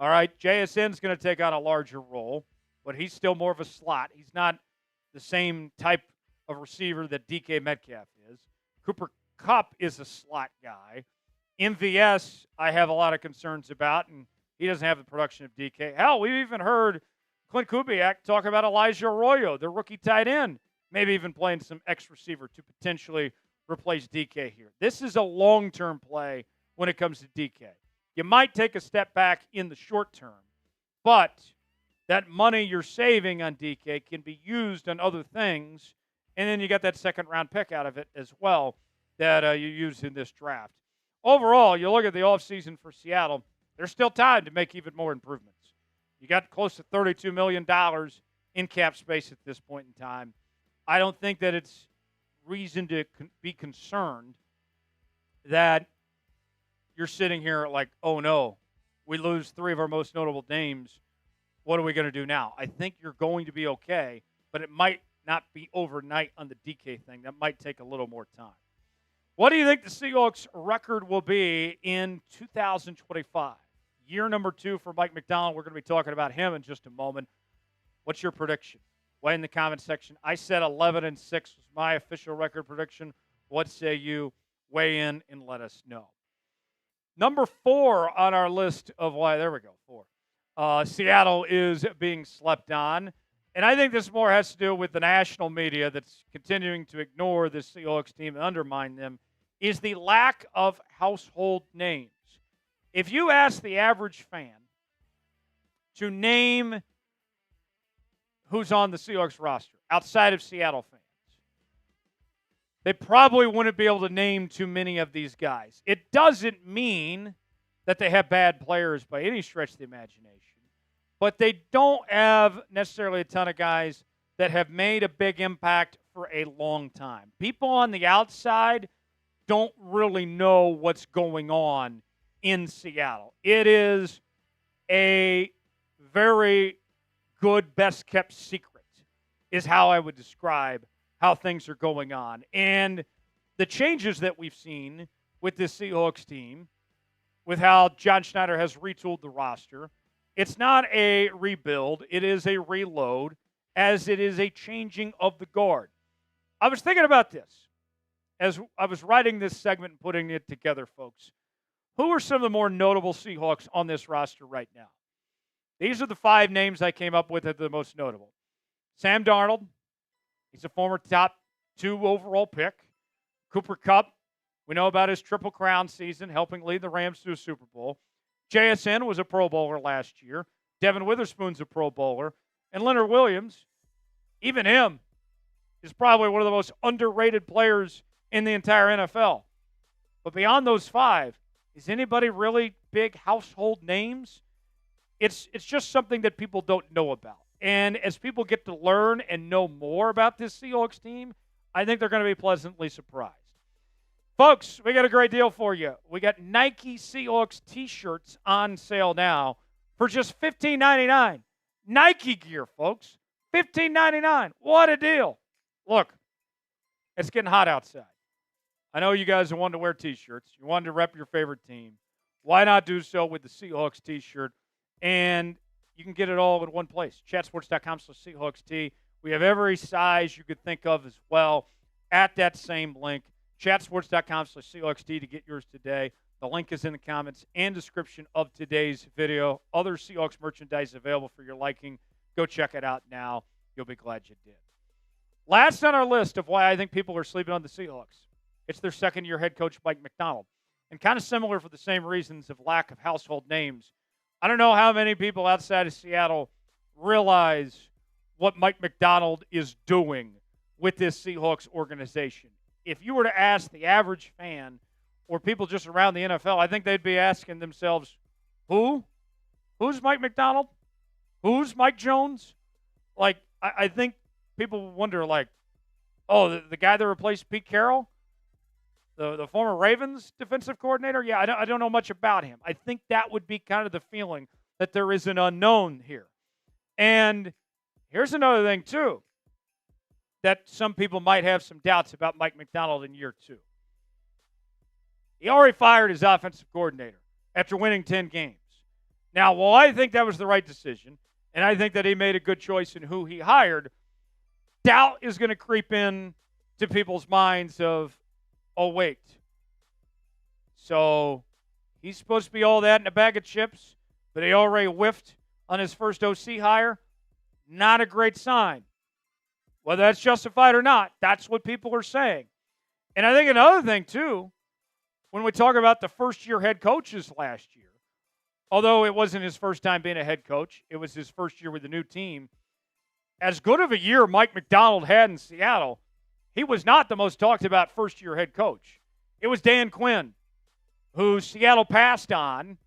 All right, JSN is going to take on a larger role, but he's still more of a slot. He's not the same type of receiver that DK Metcalf is. Cooper Kupp is a slot guy. MVS, I have a lot of concerns about, and he doesn't have the production of DK. Hell, we've even heard Clint Kubiak talk about Elijah Arroyo, the rookie tight end, maybe even playing some X receiver to potentially replace DK here. This is a long-term play when it comes to DK. You might take a step back in the short term, but that money you're saving on DK can be used on other things, and then you got that second-round pick out of it as well that you use in this draft. Overall, you look at the offseason for Seattle, there's still time to make even more improvements. You got close to $32 million in cap space at this point in time. I don't think that it's reason to be concerned that you're sitting here like, oh, no, we lose 3 of our most notable names. What are we going to do now? I think you're going to be okay, but it might not be overnight on the DK thing. That might take a little more time. What do you think the Seahawks' record will be in 2025? Year number 2 for Mike Macdonald. We're going to be talking about him in just a moment. What's your prediction? Weigh in the comment section. I said 11-6 was my official record prediction. What say you? Weigh in and let us know. Number 4 on our list of why, there we go, 4. Seattle is being slept on. And I think this more has to do with the national media that's continuing to ignore this Seahawks team and undermine them, is the lack of household names. If you ask the average fan to name who's on the Seahawks roster outside of Seattle fans, they probably wouldn't be able to name too many of these guys. It doesn't mean that they have bad players by any stretch of the imagination, but they don't have necessarily a ton of guys that have made a big impact for a long time. People on the outside don't really know what's going on in Seattle. It is a very good, best-kept secret is how I would describe how things are going on. And the changes that we've seen with this Seahawks team, with how John Schneider has retooled the roster, it's not a rebuild. It is a reload, as it is a changing of the guard. I was thinking about this as I was writing this segment and putting it together, folks. Who are some of the more notable Seahawks on this roster right now? These are the 5 names I came up with that are the most notable. Sam Darnold. He's a former top 2 overall pick. Cooper Kupp. We know about his Triple Crown season, helping lead the Rams to a Super Bowl. JSN was a Pro Bowler last year. Devin Witherspoon's a Pro Bowler. And Leonard Williams, even him, is probably one of the most underrated players in the entire NFL. But beyond those 5, is anybody really big household names? It's just something that people don't know about. And as people get to learn and know more about this Seahawks team, I think they're going to be pleasantly surprised. Folks, we got a great deal for you. We got Nike Seahawks T-shirts on sale now for just $15.99. Nike gear, folks. $15.99. What a deal. Look, it's getting hot outside. I know you guys are wanting to wear T-shirts. You wanted to rep your favorite team. Why not do so with the Seahawks T-shirt? And you can get it all in one place. Chatsports.com/Seahawks T. We have every size you could think of as well at that same link. Chatsports.com/Seahawks T to get yours today. The link is in the comments and description of today's video. Other Seahawks merchandise available for your liking. Go check it out now. You'll be glad you did. Last on our list of why I think people are sleeping on the Seahawks, it's their second-year head coach, Mike Macdonald. And kind of similar for the same reasons of lack of household names. I don't know how many people outside of Seattle realize what Mike Macdonald is doing with this Seahawks organization. If you were to ask the average fan or people just around the NFL, I think they'd be asking themselves, who? Who's Mike Macdonald? Who's Mike Jones? Like, I think people wonder, like, oh, the guy that replaced Pete Carroll? The former Ravens defensive coordinator? Yeah, I don't know much about him. I think that would be kind of the feeling that there is an unknown here. And here's another thing, too, that some people might have some doubts about Mike Macdonald in year two. He already fired his offensive coordinator after winning 10 games. Now, while I think that was the right decision, and I think that he made a good choice in who he hired, doubt is going to creep in to people's minds of, oh, wait. So he's supposed to be all that in a bag of chips, but he already whiffed on his first OC hire? Not a great sign. Whether that's justified or not, that's what people are saying. And I think another thing, too, when we talk about the first-year head coaches last year, although it wasn't his first time being a head coach, it was his first year with a new team, as good of a year Mike Macdonald had in Seattle, he was not the most talked about first-year head coach. It was Dan Quinn, who Seattle passed on,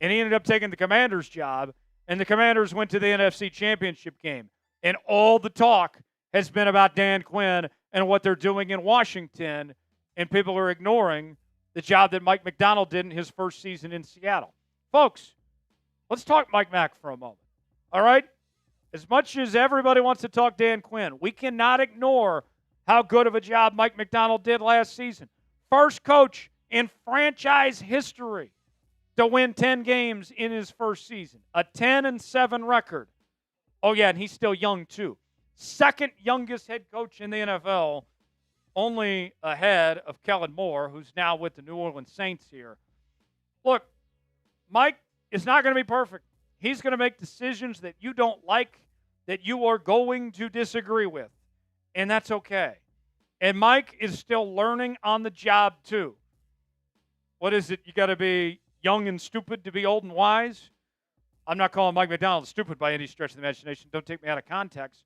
and he ended up taking the Commanders' job, and the Commanders went to the NFC Championship game. And all the talk has been about Dan Quinn and what they're doing in Washington, and people are ignoring the job that Mike Macdonald did in his first season in Seattle. Folks, let's talk Mike Mac for a moment, all right? As much as everybody wants to talk Dan Quinn, we cannot ignore how good of a job Mike Macdonald did last season. First coach in franchise history to win 10 games in his first season. A 10-7 record. Oh, yeah, and he's still young, too. Second youngest head coach in the NFL, only ahead of Kellen Moore, who's now with the New Orleans Saints here. Look, Mike is not going to be perfect. He's going to make decisions that you don't like, that you are going to disagree with, and that's okay. And Mike is still learning on the job, too. What is it? You got to be young and stupid to be old and wise? I'm not calling Mike Macdonald stupid by any stretch of the imagination. Don't take me out of context.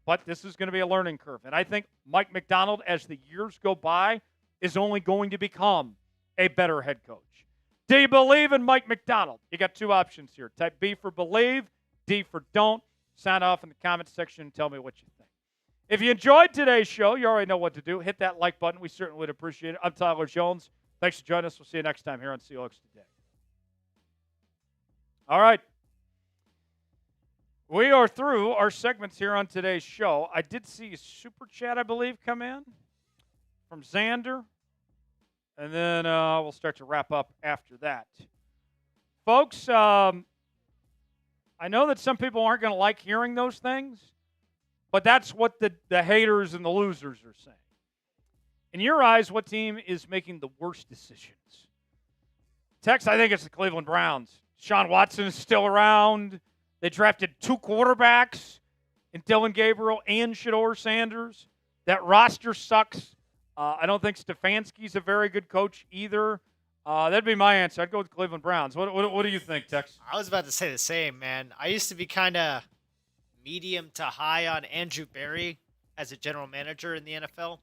But this is going to be a learning curve. And I think Mike Macdonald, as the years go by, is only going to become a better head coach. Do you believe in Mike Macdonald? You got two options here. Type B for believe, D for don't. Sign off in the comments section and tell me what you think. If you enjoyed today's show, you already know what to do. Hit that like button. We certainly would appreciate it. I'm Tyler Jones. Thanks for joining us. We'll see you next time here on Seahawks Today. All right. We are through our segments here on today's show. I did see a super chat, I believe, come in from Xander. And then we'll start to wrap up after that. Folks, I know that some people aren't going to like hearing those things, but that's what the haters and the losers are saying. In your eyes, what team is making the worst decisions? Tex, I think it's the Cleveland Browns. Sean Watson is still around. They drafted 2 quarterbacks in Dylan Gabriel and Shedeur Sanders. That roster sucks. I don't think Stefanski's a very good coach either. That'd be my answer. I'd go with the Cleveland Browns. What do you think, Tex? I was about to say the same, man. I used to be kind of medium to high on Andrew Berry as a general manager in the NFL,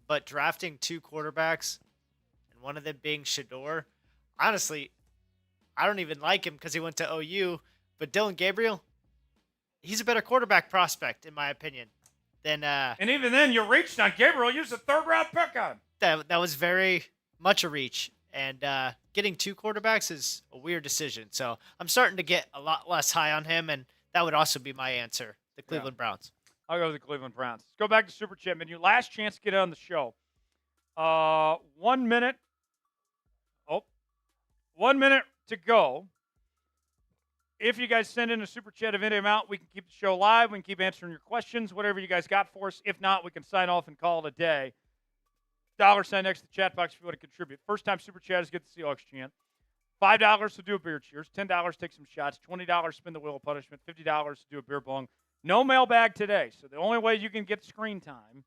but drafting 2 quarterbacks and one of them being Shedeur, honestly, I don't even like him because he went to OU. But Dylan Gabriel, he's a better quarterback prospect, in my opinion. And even then, you reached on Gabriel. You used a 3rd-round pick on him. That was very much a reach. And getting 2 quarterbacks is a weird decision. So I'm starting to get a lot less high on him, and that would also be my answer, the Cleveland Browns. I'll go with the Cleveland Browns. Let's go back to Super Chat menu. Last chance to get on the show. 1 minute. Oh, 1 minute to go. If you guys send in a Super Chat of any amount, we can keep the show live. We can keep answering your questions, whatever you guys got for us. If not, we can sign off and call it a day. $sign next to the chat box if you want to contribute. First time Super Chatters get the Seahawks chant. $5 to do a beer cheers. $10 take some shots. $20 spin the wheel of punishment. $50 to do a beer bong. No mailbag today. So the only way you can get screen time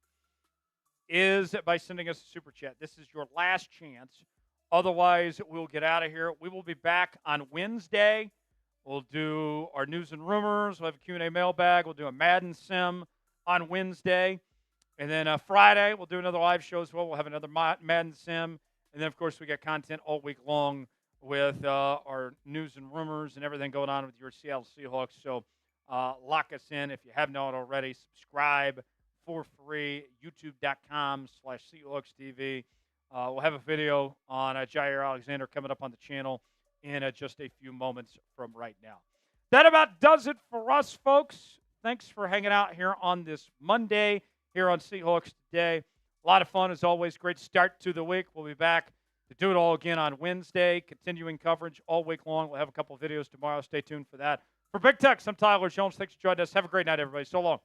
is by sending us a Super Chat. This is your last chance. Otherwise, we'll get out of here. We will be back on Wednesday. We'll do our news and rumors. We'll have a Q&A mailbag. We'll do a Madden sim on Wednesday. And then Friday, we'll do another live show as well. We'll have another Madden sim. And then, of course, we got content all week long with our news and rumors and everything going on with your Seattle Seahawks. So lock us in. If you have not already, subscribe for free, youtube.com/SeahawksTV. We'll have a video on Jaire Alexander coming up on the channel in just a few moments from right now. That about does it for us, folks. Thanks for hanging out here on this Monday here on Seahawks Today. A lot of fun, as always. Great start to the week. We'll be back to do it all again on Wednesday, continuing coverage all week long. We'll have a couple of videos tomorrow. Stay tuned for that. For Big Tex, I'm Tyler Jones. Thanks for joining us. Have a great night, everybody. So long.